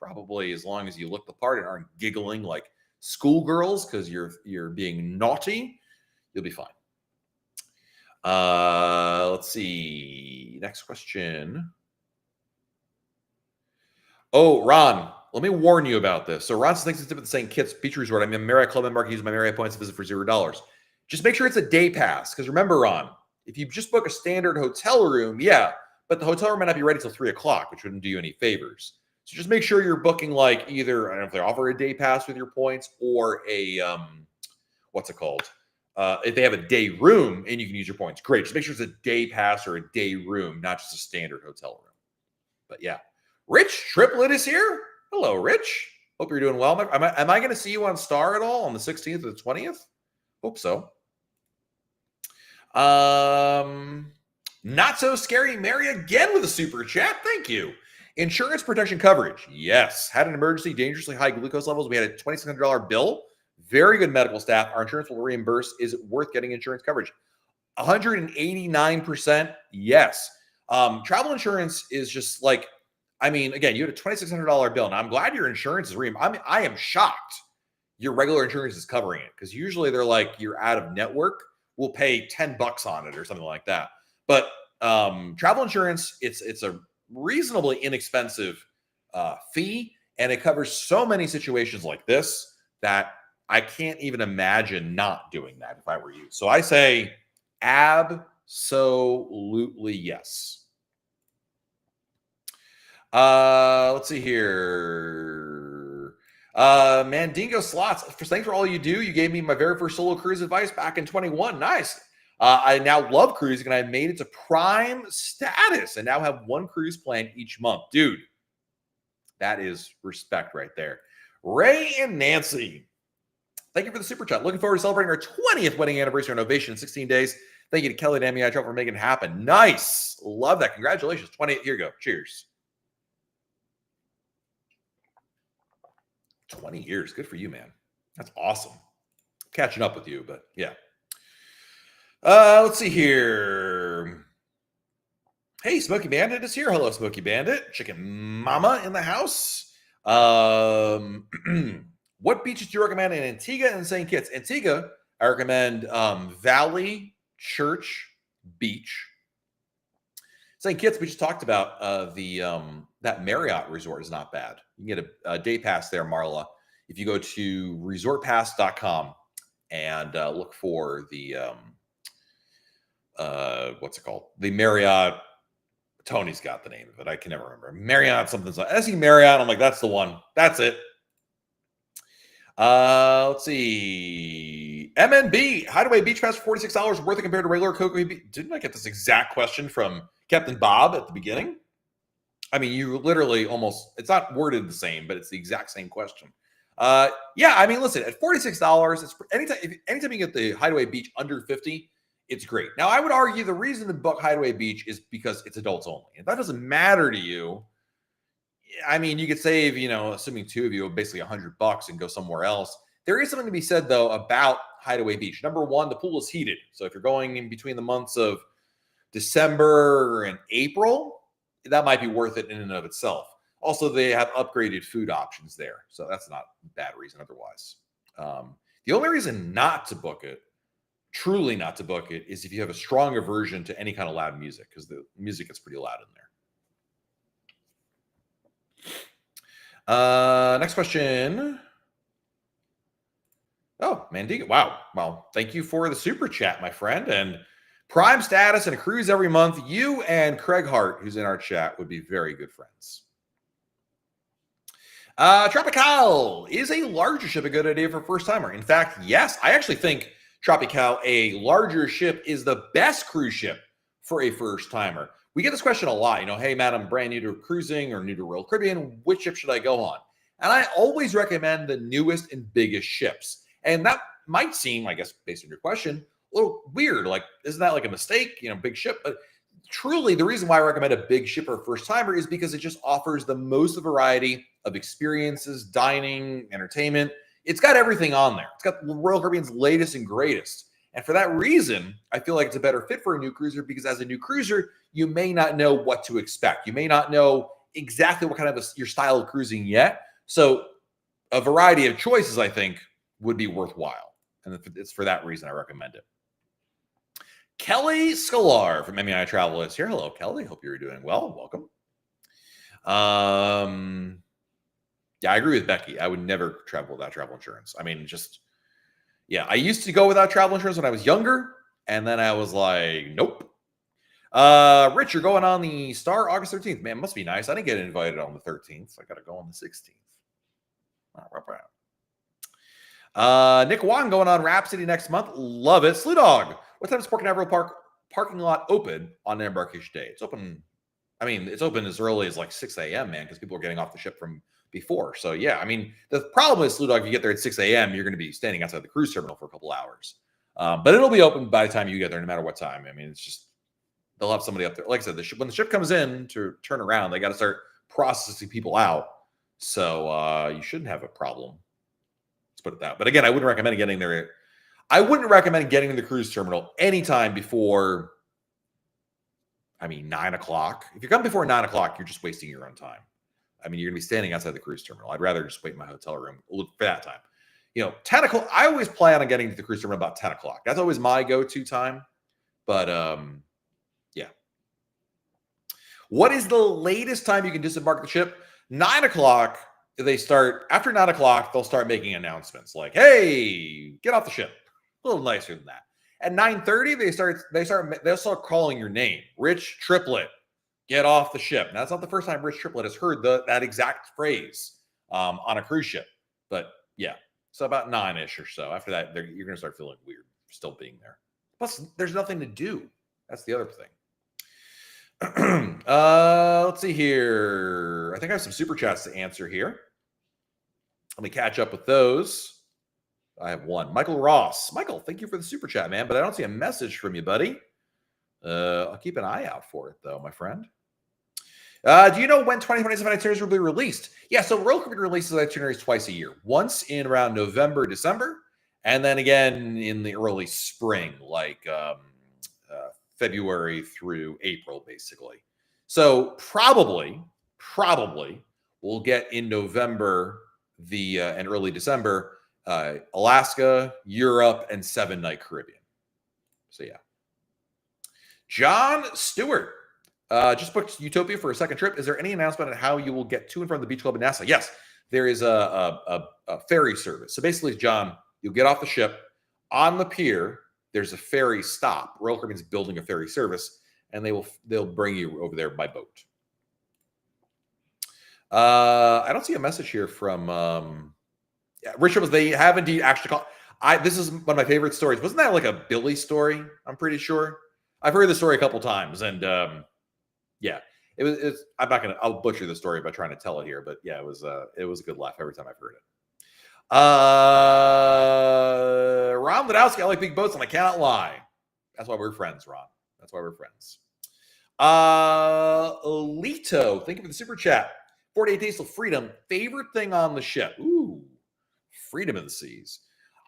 Probably as long as you look the part and aren't giggling like schoolgirls because you're being naughty, you'll be fine. Let's see. Next question. Oh, Ron, let me warn you about this. So Ron thinks it's different than saying Kitts Beach Resort. I'm in Marriott Club Embark. Use my Marriott points to visit for $0. Just make sure it's a day pass. Because remember, Ron, if you just book a standard hotel room, yeah, but the hotel room might not be ready till 3 o'clock, which wouldn't do you any favors. So just make sure you're booking like either, I don't know if they offer a day pass with your points or a, what's it called? If they have a day room and you can use your points, great. Just make sure it's a day pass or a day room, not just a standard hotel room. But yeah. Rich Triplet is here. Hello, Rich. Hope you're doing well. Am I going to see you on Star at all on the 16th or the 20th? Hope so. Not so scary Mary again with a super chat. Thank you. Insurance protection coverage. Yes. Had an emergency, dangerously high glucose levels. We had a $2,600 bill. Very good medical staff. Our insurance will reimburse. Is it worth getting insurance coverage? 189%. Yes. Travel insurance is just like, again, you had a $2,600 bill. Now, I'm glad your insurance is I am shocked your regular insurance is covering it because usually they're like, you're out of network. We'll pay $10 on it or something like that. But travel insurance, it's a reasonably inexpensive fee, and it covers so many situations like this that I can't even imagine not doing that if I were you. So I say absolutely yes. Let's see here. Mandingo Slots, thanks for all you do. You gave me my very first solo cruise advice back in 21. Nice. I now love cruising, and I made it to prime status and now have one cruise plan each month. Dude, that is respect right there. Ray and Nancy, thank you for the super chat. Looking forward to celebrating our 20th wedding anniversary on Ovation in 16 days. Thank you to Kelly and MEI Travel for making it happen. Nice. Love that. Congratulations. 20. Here you go. Cheers. 20 years. Good for you, man. That's awesome. Catching up with you, but yeah. Let's see here. Hey, Smoky Bandit is here. Hello, Smoky Bandit. Chicken Mama in the house. What beaches do you recommend in Antigua and St. Kitts? Antigua, I recommend Valley Church Beach. St. Kitts, we just talked about that Marriott resort is not bad. You can get a day pass there, Marla. If you go to resortpass.com and look for the what's it called? The Marriott. Tony's got the name of it. I can never remember. Marriott something's like. I see Marriott. I'm like, that's the one. That's it. Let's see. MNB Hideaway Beach Pass for $46 worth it compared to regular Cocoa Beach. Didn't I get this exact question from Captain Bob at the beginning? I mean, you literally almost, it's not worded the same, but it's the exact same question. Yeah, I mean, listen, at $46, it's anytime you get the Hideaway Beach under 50, it's great. Now, I would argue the reason to book Hideaway Beach is because it's adults only. If that doesn't matter to you, I mean, you could save, assuming two of you, basically $100 and go somewhere else. There is something to be said, though, about Hideaway Beach. Number one, the pool is heated. So if you're going in between the months of December and April, that might be worth it in and of itself. Also, they have upgraded food options there. So that's not a bad reason otherwise. The only reason not to book it, truly not to book it, is if you have a strong aversion to any kind of loud music, because the music is pretty loud in there. Next question. Oh, Mandiga. Wow. Well, thank you for the super chat, my friend. And Prime status and a cruise every month. You and Craig Hart, who's in our chat, would be very good friends. Tropical, is a larger ship a good idea for a first timer? In fact, yes. I actually think Tropical, a larger ship, is the best cruise ship for a first timer. We get this question a lot. Hey, Matt, I'm brand new to cruising or new to Royal Caribbean. Which ship should I go on? And I always recommend the newest and biggest ships. And that might seem, I guess, based on your question, a little weird. Like, isn't that like a mistake? Big ship. But truly, the reason why I recommend a big ship for a first timer is because it just offers the most variety of experiences, dining, entertainment. It's got everything on there. It's got Royal Caribbean's latest and greatest. And for that reason, I feel like it's a better fit for a new cruiser, because as a new cruiser, you may not know what to expect. You may not know exactly what kind of your style of cruising yet. So a variety of choices, I think, would be worthwhile. And it's for that reason I recommend it. Kelly Scalar from MEI Travel is here. Hello, Kelly. Hope you're doing well. Welcome. Yeah, I agree with Becky. I would never travel without travel insurance. I mean, I used to go without travel insurance when I was younger, and then I was like, nope. Rich, you're going on the Star August 13th. Man, must be nice. I didn't get invited on the 13th, so I got to go on the 16th. Nick Wong going on Rhapsody next month. Love it. Slew Dog, what time is Port Canaveral Park parking lot open on embarkation day? It's open. I mean, it's open as early as like 6 a.m., man, because people are getting off the ship from before. So, yeah, I mean, the problem is, Slew Dog, if you get there at 6 a.m., you're going to be standing outside the cruise terminal for a couple hours. But it'll be open by the time you get there, no matter what time. I mean, it's just, they'll have somebody up there. Like I said, when the ship comes in to turn around, they got to start processing people out. So you shouldn't have a problem. Let's put it that. But again, I wouldn't recommend getting there. I wouldn't recommend getting to the cruise terminal anytime before, 9 o'clock. If you come before 9 o'clock, you're just wasting your own time. I mean, you're going to be standing outside the cruise terminal. I'd rather just wait in my hotel room for that time. 10 o'clock. I always plan on getting to the cruise terminal about 10 o'clock. That's always my go-to time. But, yeah. What is the latest time you can disembark the ship? 9 o'clock. After 9 o'clock, they'll start making announcements like, hey, get off the ship. A little nicer than that. At 9:30, they'll start calling your name. Rich Triplett, get off the ship. Now, that's not the first time Rich Triplett has heard that exact phrase on a cruise ship. But yeah, so about 9-ish or so. After that, you're going to start feeling weird still being there. Plus, there's nothing to do. That's the other thing. Let's see here. I think I have some super chats to answer here. Let me catch up with those. I have one. Michael Ross. Michael, thank you for the super chat, man. But I don't see a message from you, buddy. I'll keep an eye out for it, though, my friend. Do you know when 2027 itineraries will be released? Yeah, so Royal Caribbean releases itineraries twice a year. Once in around November, December, and then again in the early spring, like February through April, basically. So probably we'll get in November and early December, Alaska, Europe, and 7-night Caribbean. So yeah. John Stewart just booked Utopia for a second trip. Is there any announcement on how you will get to and from the beach club in Nassau? Yes, there is a ferry service. So basically, John, you'll get off the ship on the pier. There's a ferry stop. Royal Caribbean's building a ferry service, and they'll bring you over there by boat. I don't see a message here from Richard. They have indeed actually called. This is one of my favorite stories. Wasn't that like a Billy story? I'm pretty sure. I've heard the story a couple times, and yeah, it's. I'll butcher the story by trying to tell it here, but yeah, it was a good laugh every time I've heard it. Ron Ladowski, I like big boats, and I cannot lie. That's why we're friends, Ron. That's why we're friends. Lito, thank you for the super chat. 48 days till freedom. Favorite thing on the ship? Ooh, freedom of the seas.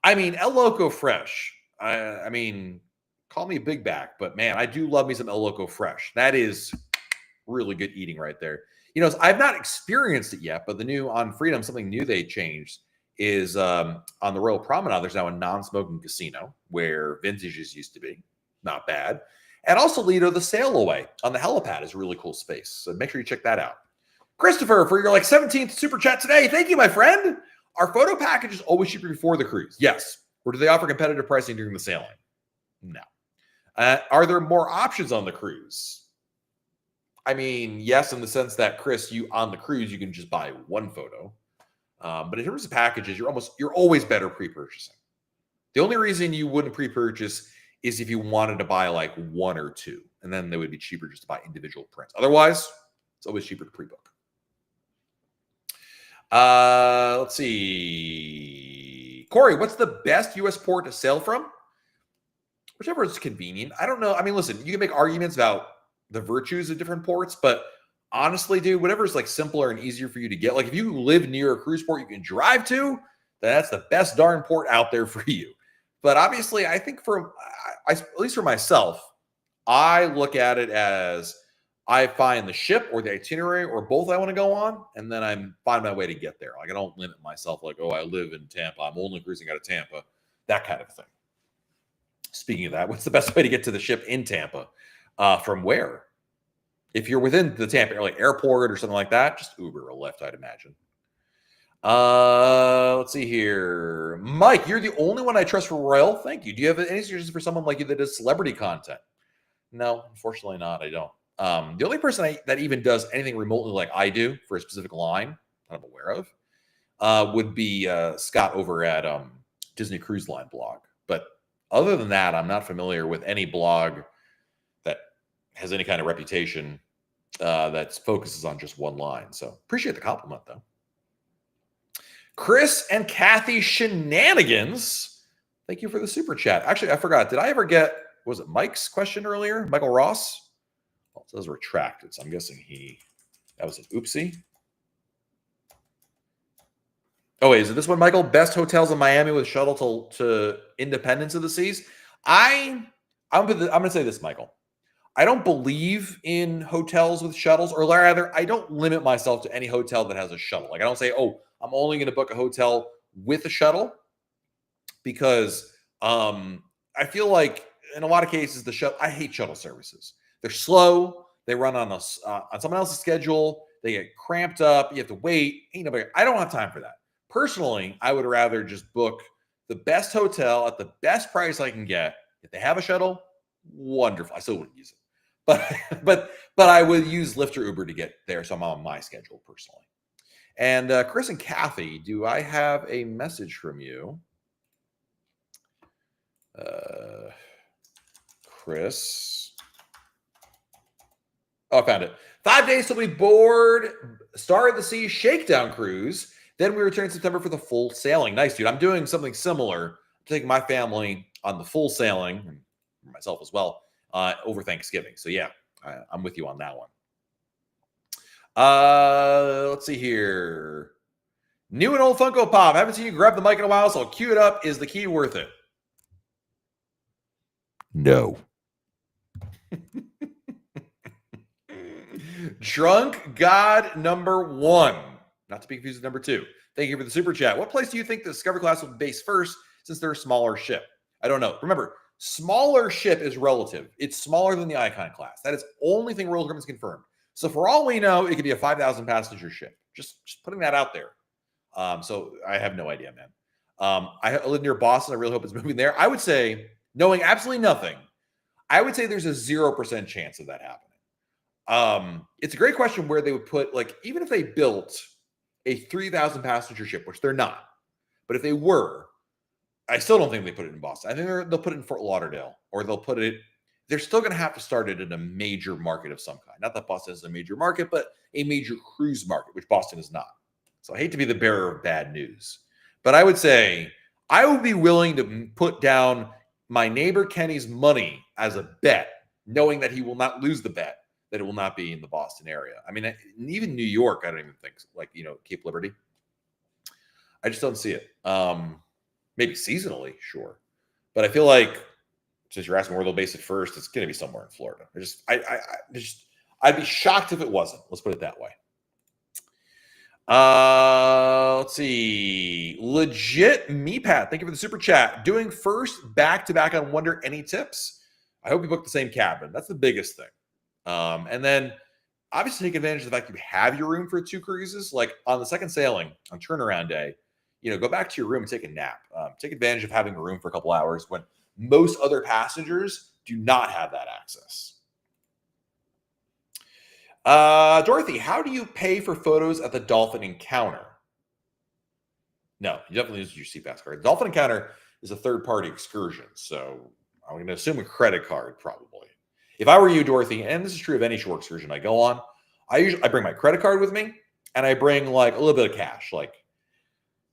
I mean, El Loco Fresh. I mean, call me a big back, but man, I do love me some El Loco Fresh. That is really good eating right there. You know, I've not experienced it yet, but the new on Freedom, something new they changed is on the Royal Promenade. There's now a non-smoking casino where Vintages used to be. Not bad. And also, Lido, the sail away on the helipad is a really cool space. So make sure you check that out. Christopher, for your 17th super chat today, thank you, my friend. Are photo packages always cheaper before the cruise? Yes. Or do they offer competitive pricing during the sailing? No. Are there more options on the cruise? I mean, yes, in the sense that, Chris, on the cruise, you can just buy one photo. But in terms of packages, you're always better pre-purchasing. The only reason you wouldn't pre-purchase is if you wanted to buy like one or two, and then they would be cheaper just to buy individual prints. Otherwise, it's always cheaper to pre-book. Let's see. Corey, what's the best U.S. port to sail from? Whichever is convenient. I don't know. I mean, listen, you can make arguments about the virtues of different ports, but honestly, dude, whatever is like simpler and easier for you to get. Like if you live near a cruise port you can drive to, then that's the best darn port out there for you. But obviously, I think at least for myself, I look at it as I find the ship or the itinerary or both I want to go on, and then I find my way to get there. Like I don't limit myself like, oh, I live in Tampa. I'm only cruising out of Tampa, that kind of thing. Speaking of that, what's the best way to get to the ship in Tampa? From where? If you're within the Tampa airport or something like that, just Uber or Lyft, I'd imagine. Let's see here. Mike, you're the only one I trust for Royal. Thank you. Do you have any suggestions for someone like you that does celebrity content? No, unfortunately not. I don't. The only person that even does anything remotely like I do for a specific line that I'm aware of would be Scott over at Disney Cruise Line blog. But other than that, I'm not familiar with any blog that has any kind of reputation that focuses on just one line. So appreciate the compliment, though. Chris and Kathy Shenanigans, thank you for the super chat. Actually, I forgot. Did I ever get, was it Mike's question earlier? Michael Ross? Well, it says retracted, so I'm guessing that was an oopsie. Oh, wait, is it this one, Michael? Best hotels in Miami with shuttle to Independence of the Seas? I'm going to say this, Michael. I don't believe in hotels with shuttles, or rather, I don't limit myself to any hotel that has a shuttle. Like, I don't say, oh, I'm only going to book a hotel with a shuttle, because I feel like in a lot of cases, I hate shuttle services. They're slow. They run on someone else's schedule. They get cramped up. You have to wait. I don't have time for that. Personally, I would rather just book the best hotel at the best price I can get. If they have a shuttle, wonderful. I still wouldn't use it. But I would use Lyft or Uber to get there, so I'm on my schedule personally. And Chris and Kathy, do I have a message from you? Chris. Oh, I found it. 5 days till we board Star of the Sea Shakedown Cruise. Then we return in September for the full sailing. Nice, dude. I'm doing something similar. I'm taking my family on the full sailing, and myself as well, over Thanksgiving. So yeah, I'm with you on that one. Let's see here. New and old Funko Pop. Haven't seen you grab the mic in a while, so I'll cue it up. Is the key worth it? No. Drunk God number 1. Not to be confused with number 2. Thank you for the super chat. What place do you think the Discovery class will base first since they're a smaller ship? I don't know. Remember, smaller ship is relative. It's smaller than the Icon class. That is the only thing Royal Caribbean is confirmed. So for all we know, it could be a 5,000 passenger ship. Just putting that out there. So I have no idea, man. I live near Boston. I really hope it's moving there. I would say, knowing absolutely nothing, I would say there's a 0% chance of that happening. It's a great question where they would put, like, even if they built a 3,000 passenger ship, which they're not, but if they were, I still don't think they put it in Boston. I think they'll put it in Fort Lauderdale, or they'll put it. They're still going to have to start it in a major market of some kind. Not that Boston is a major market, but a major cruise market, which Boston is not. So I hate to be the bearer of bad news, but I would say I would be willing to put down my neighbor Kenny's money as a bet, knowing that he will not lose the bet, that it will not be in the Boston area. I mean, even New York, I don't even think, like, Cape Liberty. I just don't see it. Maybe seasonally, sure. But I feel like, since you're asking where they'll base it first, it's going to be somewhere in Florida. I'd be shocked if it wasn't. Let's put it that way. Let's see. Legit Meepat, thank you for the super chat. Doing first back-to-back on Wonder, any tips? I hope you book the same cabin. That's the biggest thing. And then obviously take advantage of the fact you have your room for 2 cruises. Like on the second sailing on turnaround day, go back to your room and take a nap. Take advantage of having a room for a couple hours when most other passengers do not have that access. Dorothy, how do you pay for photos at the Dolphin Encounter? No, you definitely use your SeaPass card. The Dolphin Encounter is a third-party excursion, so I'm going to assume a credit card probably. If I were you, Dorothy, and this is true of any shore excursion I go on, I bring my credit card with me, and I bring like a little bit of cash. Like,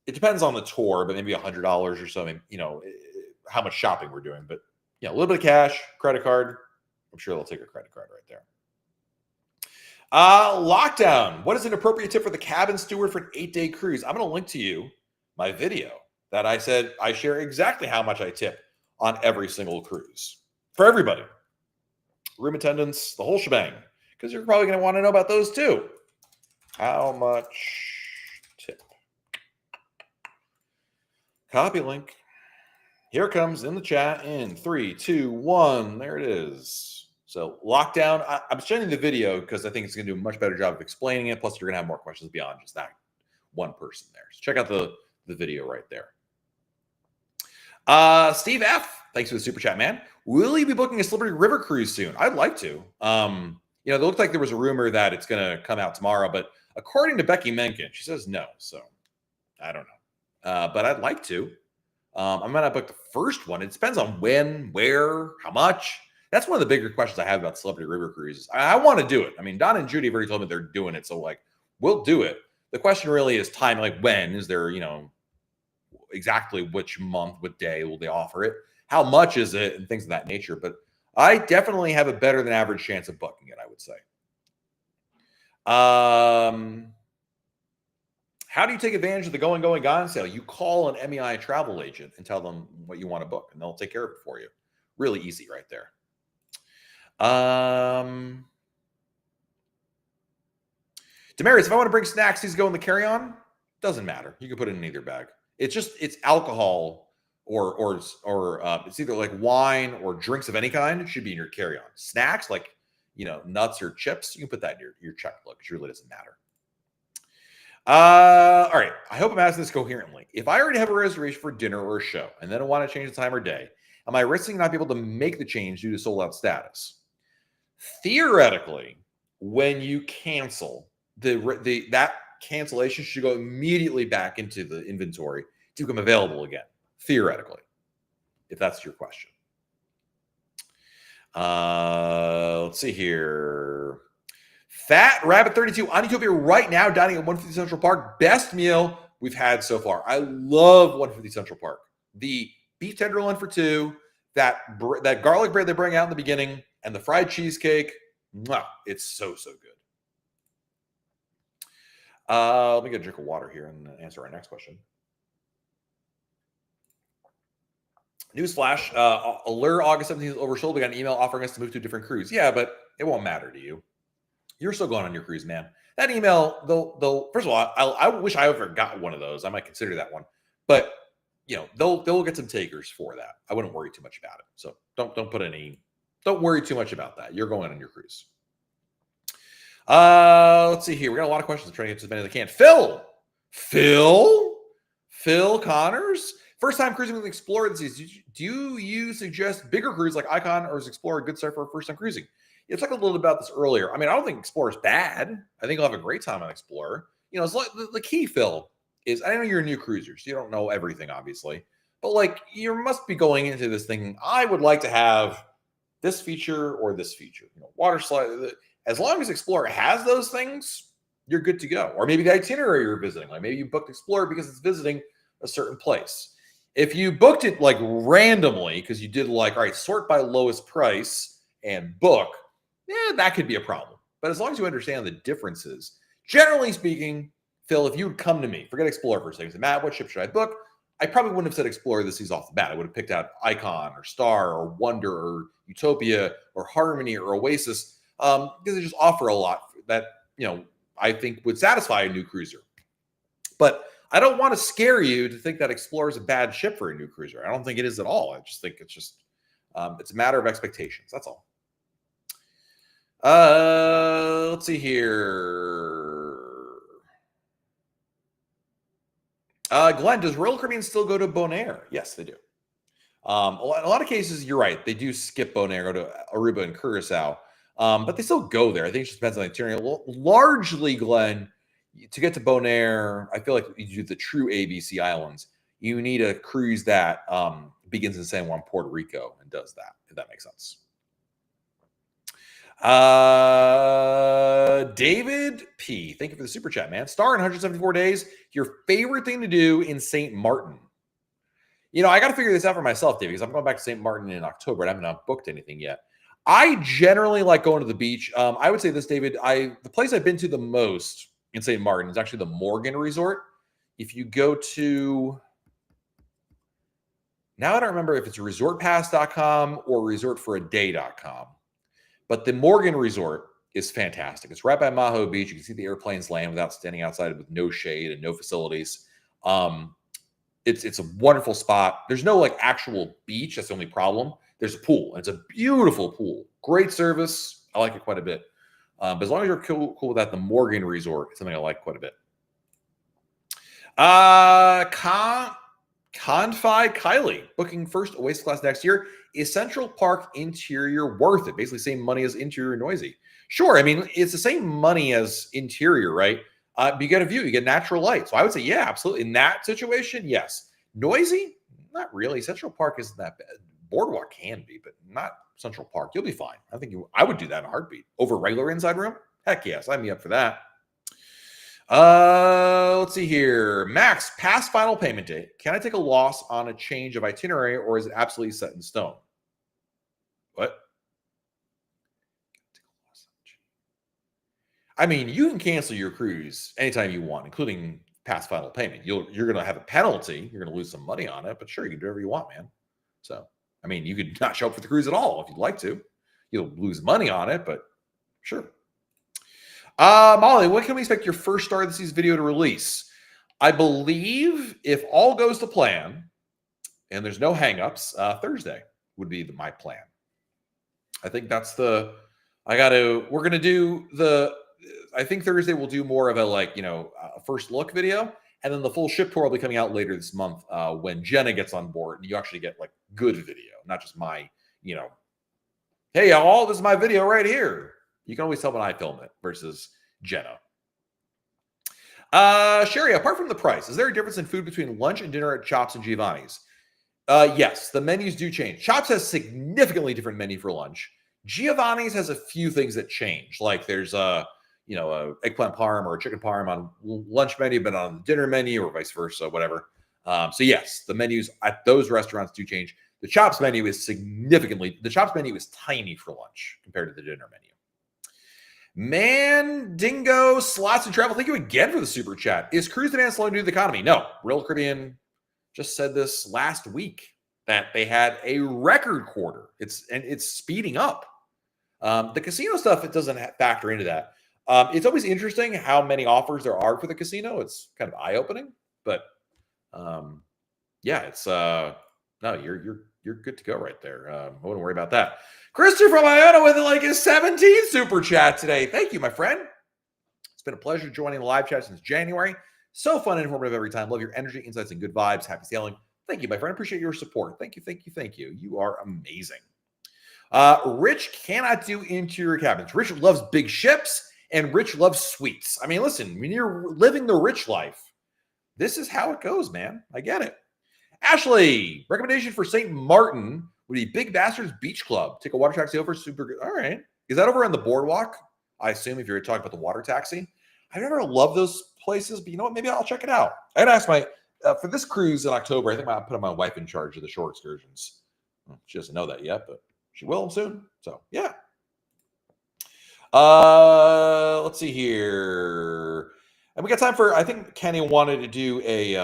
it depends on the tour, but maybe $100 or something. How much shopping we're doing, but a little bit of cash, credit card. I'm sure they'll take a credit card right there. Lockdown. What is an appropriate tip for the cabin steward for an 8-day cruise? I'm going to link to you my video that I said I share exactly how much I tip on every single cruise for everybody. Room attendants, the whole shebang, because you're probably going to want to know about those too. How much tip? Copy link. Here it comes in the chat in 3, 2, 1. There it is. So lockdown. I'm sending the video because I think it's going to do a much better job of explaining it. Plus, you're going to have more questions beyond just that one person there. So check out the video right there. Steve F. Thanks for the super chat, man. Will you be booking a Celebrity River cruise soon? I'd like to. It looked like there was a rumor that it's going to come out tomorrow, but according to Becky Menken, she says no. So I don't know. But I'd like to. I'm going to book the first one. It depends on when, where, how much. That's one of the bigger questions I have about Celebrity River cruises. I want to do it. I mean, Don and Judy have already told me they're doing it. So, like, we'll do it. The question really is time. Like, when is there, exactly which month, what day will they offer it? How much is it? And things of that nature. But I definitely have a better than average chance of booking it, I would say. How do you take advantage of the going, gone sale? You call an MEI travel agent and tell them what you want to book, and they'll take care of it for you. Really easy right there. Demarius, if I want to bring snacks, these go in the carry-on. Doesn't matter. You can put it in either bag. It's alcohol or it's either like wine or drinks of any kind. It should be in your carry-on. Snacks like nuts or chips, you can put that in your checkbook. It really doesn't matter. All right. I hope I'm asking this coherently. If I already have a reservation for dinner or a show and then I want to change the time or day, am I risking not being able to make the change due to sold out status? Theoretically, when you cancel, that cancellation should go immediately back into the inventory to become available again. Theoretically, if that's your question. Let's see here. Fat Rabbit 32 on Utopia right now, dining at 150 Central Park. Best meal we've had so far. I love 150 Central Park. The beef tenderloin for 2, that garlic bread they bring out in the beginning, and the fried cheesecake. Mwah, it's so good. Let me get a drink of water here and answer our next question. Newsflash, Allure August 17th oversold. We got an email offering us to move to a different cruise. Yeah, but it won't matter to you. You're still going on your cruise, man. That email, they'll first of all, I wish I ever got one of those. I might consider that one, but they'll get some takers for that. I wouldn't worry too much about it. So don't worry too much about that. You're going on your cruise. Let's see here. We got a lot of questions. I'm trying to get to as many as I can. Phil Connors. First time cruising with Explorer this season. Do you suggest bigger cruise like Icon, or is Explorer a good start for a first time cruising? You talked a little bit about this earlier. I mean, I don't think Explorer is bad. I think I'll have a great time on Explorer. It's like the key, Phil, is I know you're a new cruiser, so you don't know everything, obviously. But like, you must be going into this thinking, I would like to have this feature or this feature. Water slide. As long as Explorer has those things, you're good to go. Or maybe the itinerary you're visiting. Like maybe you booked Explorer because it's visiting a certain place. If you booked it like randomly because you did like, all right, sort by lowest price and book, that could be a problem. But as long as you understand the differences, generally speaking, Phil, if you would come to me, forget Explorer for a second, say, Matt, what ship should I book? I probably wouldn't have said Explorer this season off the bat. I would have picked out Icon or Star or Wonder or Utopia or Harmony or Oasis because they just offer a lot that, I think would satisfy a new cruiser. But I don't want to scare you to think that Explorer is a bad ship for a new cruiser. I don't think it is at all. I just think it's a matter of expectations. That's all. Let's see here. Glenn, does Royal Caribbean still go to Bonaire? Yes, they do. A lot of cases, you're right. They do skip Bonaire, go to Aruba and Curacao. But they still go there. I think it just depends on the itinerary. Largely, Glenn, to get to Bonaire, I feel like you do the true ABC Islands. You need a cruise that begins in San Juan, Puerto Rico, and does that, if that makes sense. David P. Thank you for the super chat, man. Star in 174 days. Your favorite thing to do in St. Martin? I got to figure this out for myself, David, because I'm going back to St. Martin in October and I haven't booked anything yet. I generally like going to the beach. I would say this, David. The place I've been to the most in St. Martin is actually the Morgan Resort. If you go to, now I don't remember if it's resortpass.com or resortforaday.com, but the Morgan Resort is fantastic. It's right by Maho Beach. You can see the airplanes land without standing outside with no shade and no facilities. It's a wonderful spot. There's no like actual beach. That's the only problem. There's a pool, and it's a beautiful pool. Great service. I like it quite a bit. But as long as you're cool with that, the Morgan Resort is something I like quite a bit. Confide Kylie, booking first Oasis class next year. Is Central Park interior worth it? Basically same money as interior noisy. Sure. I mean, it's the same money as interior, right? But you get a view, you get natural light. So I would say, yeah, absolutely. In that situation, yes. Noisy? Not really. Central Park isn't that bad. Boardwalk can be, but not Central Park. You'll be fine. I would do that in a heartbeat. Over regular inside room? Heck yeah, sign me up for that. Let's see here. Max, past final payment date. Can I take a loss on a change of itinerary, or is it absolutely set in stone? What? I mean, you can cancel your cruise anytime you want, including past final payment. You're going to have a penalty. You're going to lose some money on it, but sure, you can do whatever you want, man. So, I mean, you could not show up for the cruise at all if you'd like to. You'll lose money on it, but sure. Molly, when can we expect your first Star of the Seas video to release? I believe if all goes to plan and there's no hangups, Thursday would be my plan. I think that's we're going to do I think Thursday we'll do more of a first look video. And then the full ship tour will be coming out later this month when Jenna gets on board and you actually get like good video, not just my, hey, y'all, this is my video right here. You can always tell when I film it versus Jenna. Sherry, apart from the price, is there a difference in food between lunch and dinner at Chops and Giovanni's? Yes, the menus do change. Chops has significantly different menu for lunch. Giovanni's has a few things that change. Like there's a eggplant parm or a chicken parm on lunch menu, but on the dinner menu or vice versa, whatever. So yes, the menus at those restaurants do change. The Chops menu is tiny for lunch compared to the dinner menu. Mandingo Slots and Travel, thank you again for the super chat. Is cruise demand slowing due to the economy? No. Royal Caribbean just said this last week that they had a record quarter. It's speeding up. The casino stuff, it doesn't factor into that. It's always interesting how many offers there are for the casino. It's kind of eye-opening, but yeah, it's no, you're good to go right there. I wouldn't worry about that. Christopher from Iona with like his 17th super chat today. Thank you, my friend. It's been a pleasure joining the live chat since January. So fun and informative every time. Love your energy, insights, and good vibes. Happy sailing. Thank you, my friend. Appreciate your support. Thank you. You are amazing. Rich cannot do interior cabins. Rich loves big ships, and Rich loves suites. I mean, listen, when you're living the rich life, this is how it goes, man. I get it. Ashley, recommendation for St. Martin would be Big Bastards Beach Club. Take a water taxi over. Super good. All right. Is that over on the boardwalk? I assume if you're talking about the water taxi. I never love those places, but you know what? Maybe I'll check it out. I'd ask my, for this cruise in October, I think I'll put my wife in charge of the shore excursions. Well, she doesn't know that yet, but she will soon. So, yeah. Let's see here. And we got time for, I think Kenny wanted to do a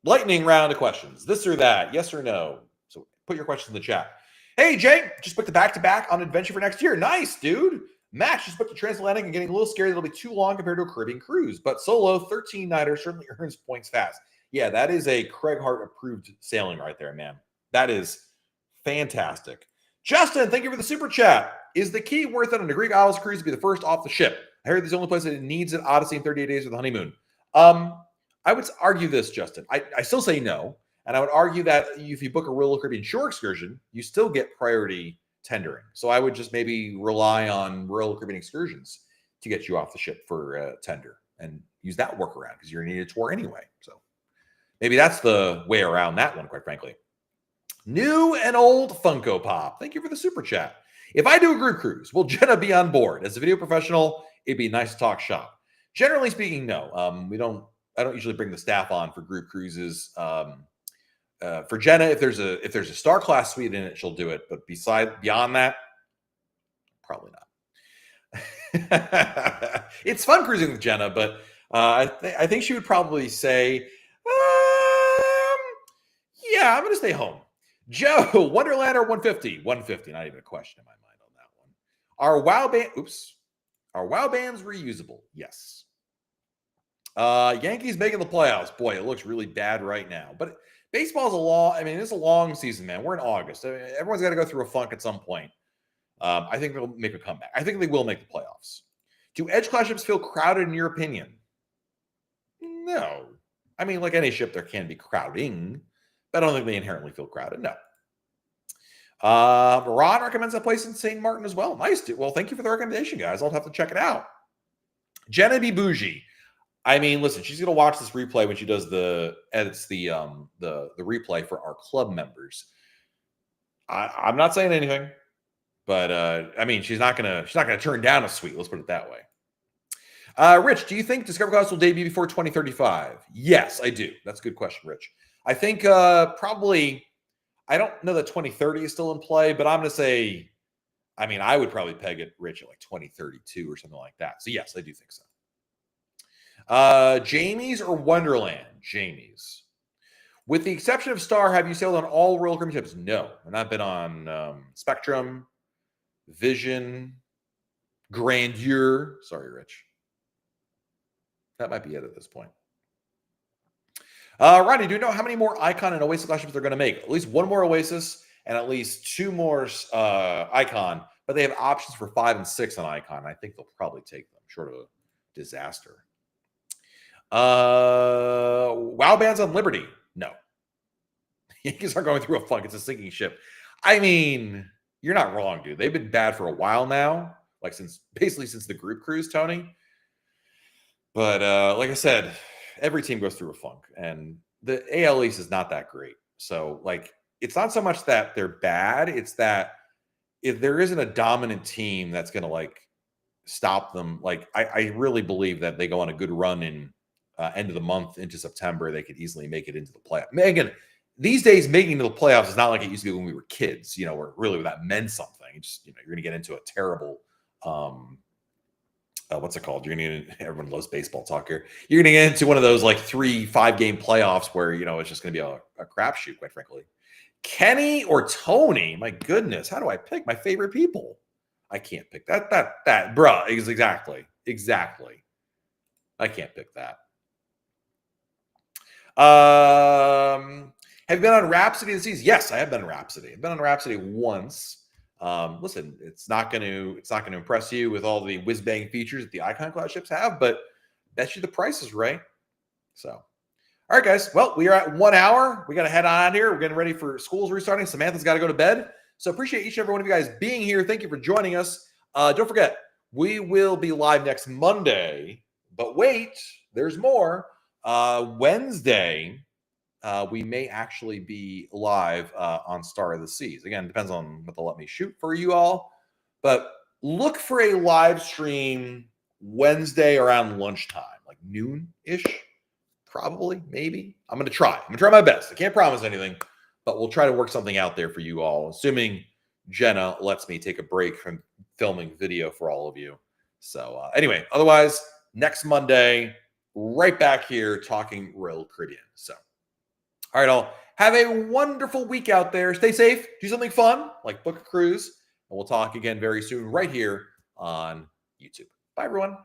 lightning round of questions. This or that, yes or no. So put your questions in the chat. Hey, Jay, just booked the back-to-back on adventure for next year. Nice, dude. Max just booked the transatlantic and getting a little scared. It'll be too long compared to a Caribbean cruise. But solo, 13-nighter certainly earns points fast. Yeah, that is a Craig Hart-approved sailing right there, man. That is fantastic. Justin, thank you for the super chat. Is the key worth it on a Greek Isles cruise to be the first off the ship? I heard this is the only place that it needs an Odyssey in 38 days with the honeymoon. I would argue this, Justin. I still say no. And I would argue that if you book a Royal Caribbean shore excursion, you still get priority tendering. So I would just maybe rely on Royal Caribbean excursions to get you off the ship for tender and use that workaround because you're going to need a tour anyway. So maybe that's the way around that one, quite frankly. New and old Funko Pop. Thank you for the super chat. If I do a group cruise, will Jenna be on board? As a video professional, it'd be nice to talk shop. Generally speaking, no. I don't usually bring the staff on for group cruises. For Jenna, if there's a star class suite in it, she'll do it. But beyond that, probably not. It's fun cruising with Jenna, but I think she would probably say, yeah, I'm going to stay home. Joe, Wonderland or 150? 150, not even a question in my mind on that one. Are WoW bands reusable? Yes. Yankees making the playoffs. Boy, it looks really bad right now. But baseball's it's a long season, man. We're in August. Everyone's got to go through a funk at some point. I think they'll make a comeback. I think they will make the playoffs. Do edge class ships feel crowded in your opinion? No. I mean, like any ship, there can be crowding, but I don't think they inherently feel crowded. No. Ron recommends a place in St. Martin as well. Nice, dude. Well, thank you for the recommendation, guys. I'll have to check it out. Jenna B. Bougie. I mean, listen, she's gonna watch this replay when she does the replay for our club members. I'm not saying anything, but I mean, she's not gonna turn down a suite. Let's put it that way. Rich, do you think Discovery Class will debut before 2035? Yes, I do. That's a good question, Rich. I think probably. I don't know that 2030 is still in play, but I'm gonna say, I mean, I would probably peg it, Rich, at like 2032 or something like that. So yes, I do think so. Jamie's or Wonderland? Jamie's. With the exception of Star, have you sailed on all Royal Caribbean ships? No. I've not been on Spectrum, Vision, Grandeur. Sorry, Rich. That might be it at this point. Ronnie, do you know how many more Icon and Oasis class ships they're going to make? At least one more Oasis and at least two more Icon, but they have options for 5 and 6 on Icon. I think they'll probably take them, short of a disaster. WoW bans on Liberty? No. Yankees are going through a funk. It's a sinking ship. I mean, you're not wrong, dude. They've been bad for a while now, like basically since the group cruise, Tony. But like I said, every team goes through a funk, and the AL East is not that great. So, like, it's not so much that they're bad; it's that if there isn't a dominant team that's going to like stop them. Like, I really believe that they go on a good run in end of the month into September, they could easily make it into the playoff. Again, these days, making it to the playoffs is not like it used to be when we were kids. You know, where really that meant something. It's just, you're going to get into a terrible. What's it called? You're going to everyone loves baseball talk here. You're going to get into one of those like 3-5 game playoffs where, it's just going to be a crapshoot, quite frankly. Kenny or Tony? My goodness, how do I pick my favorite people? I can't pick that. Bruh, exactly. I can't pick that. Have you been on Rhapsody this season? Yes, I have been on Rhapsody. I've been on Rhapsody once. Listen, it's not going to impress you with all the whiz bang features that the Icon class ships have, but bet you the price is right. So, all right, guys. Well, we are at 1 hour. We got to head on out here. We're getting ready for school's restarting. Samantha's got to go to bed. So appreciate each and every one of you guys being here. Thank you for joining us. Don't forget, we will be live next Monday. But wait, there's more. Wednesday, we may actually be live on Star of the Seas. Again, depends on what they'll let me shoot for you all. But look for a live stream Wednesday around lunchtime, like noon-ish, probably, maybe. I'm going to try. I'm going to try my best. I can't promise anything, but we'll try to work something out there for you all, assuming Jenna lets me take a break from filming video for all of you. So anyway, otherwise, next Monday, right back here talking Royal Caribbean. So, all right, all. Have a wonderful week out there. Stay safe. Do something fun, like book a cruise. And we'll talk again very soon right here on YouTube. Bye, everyone.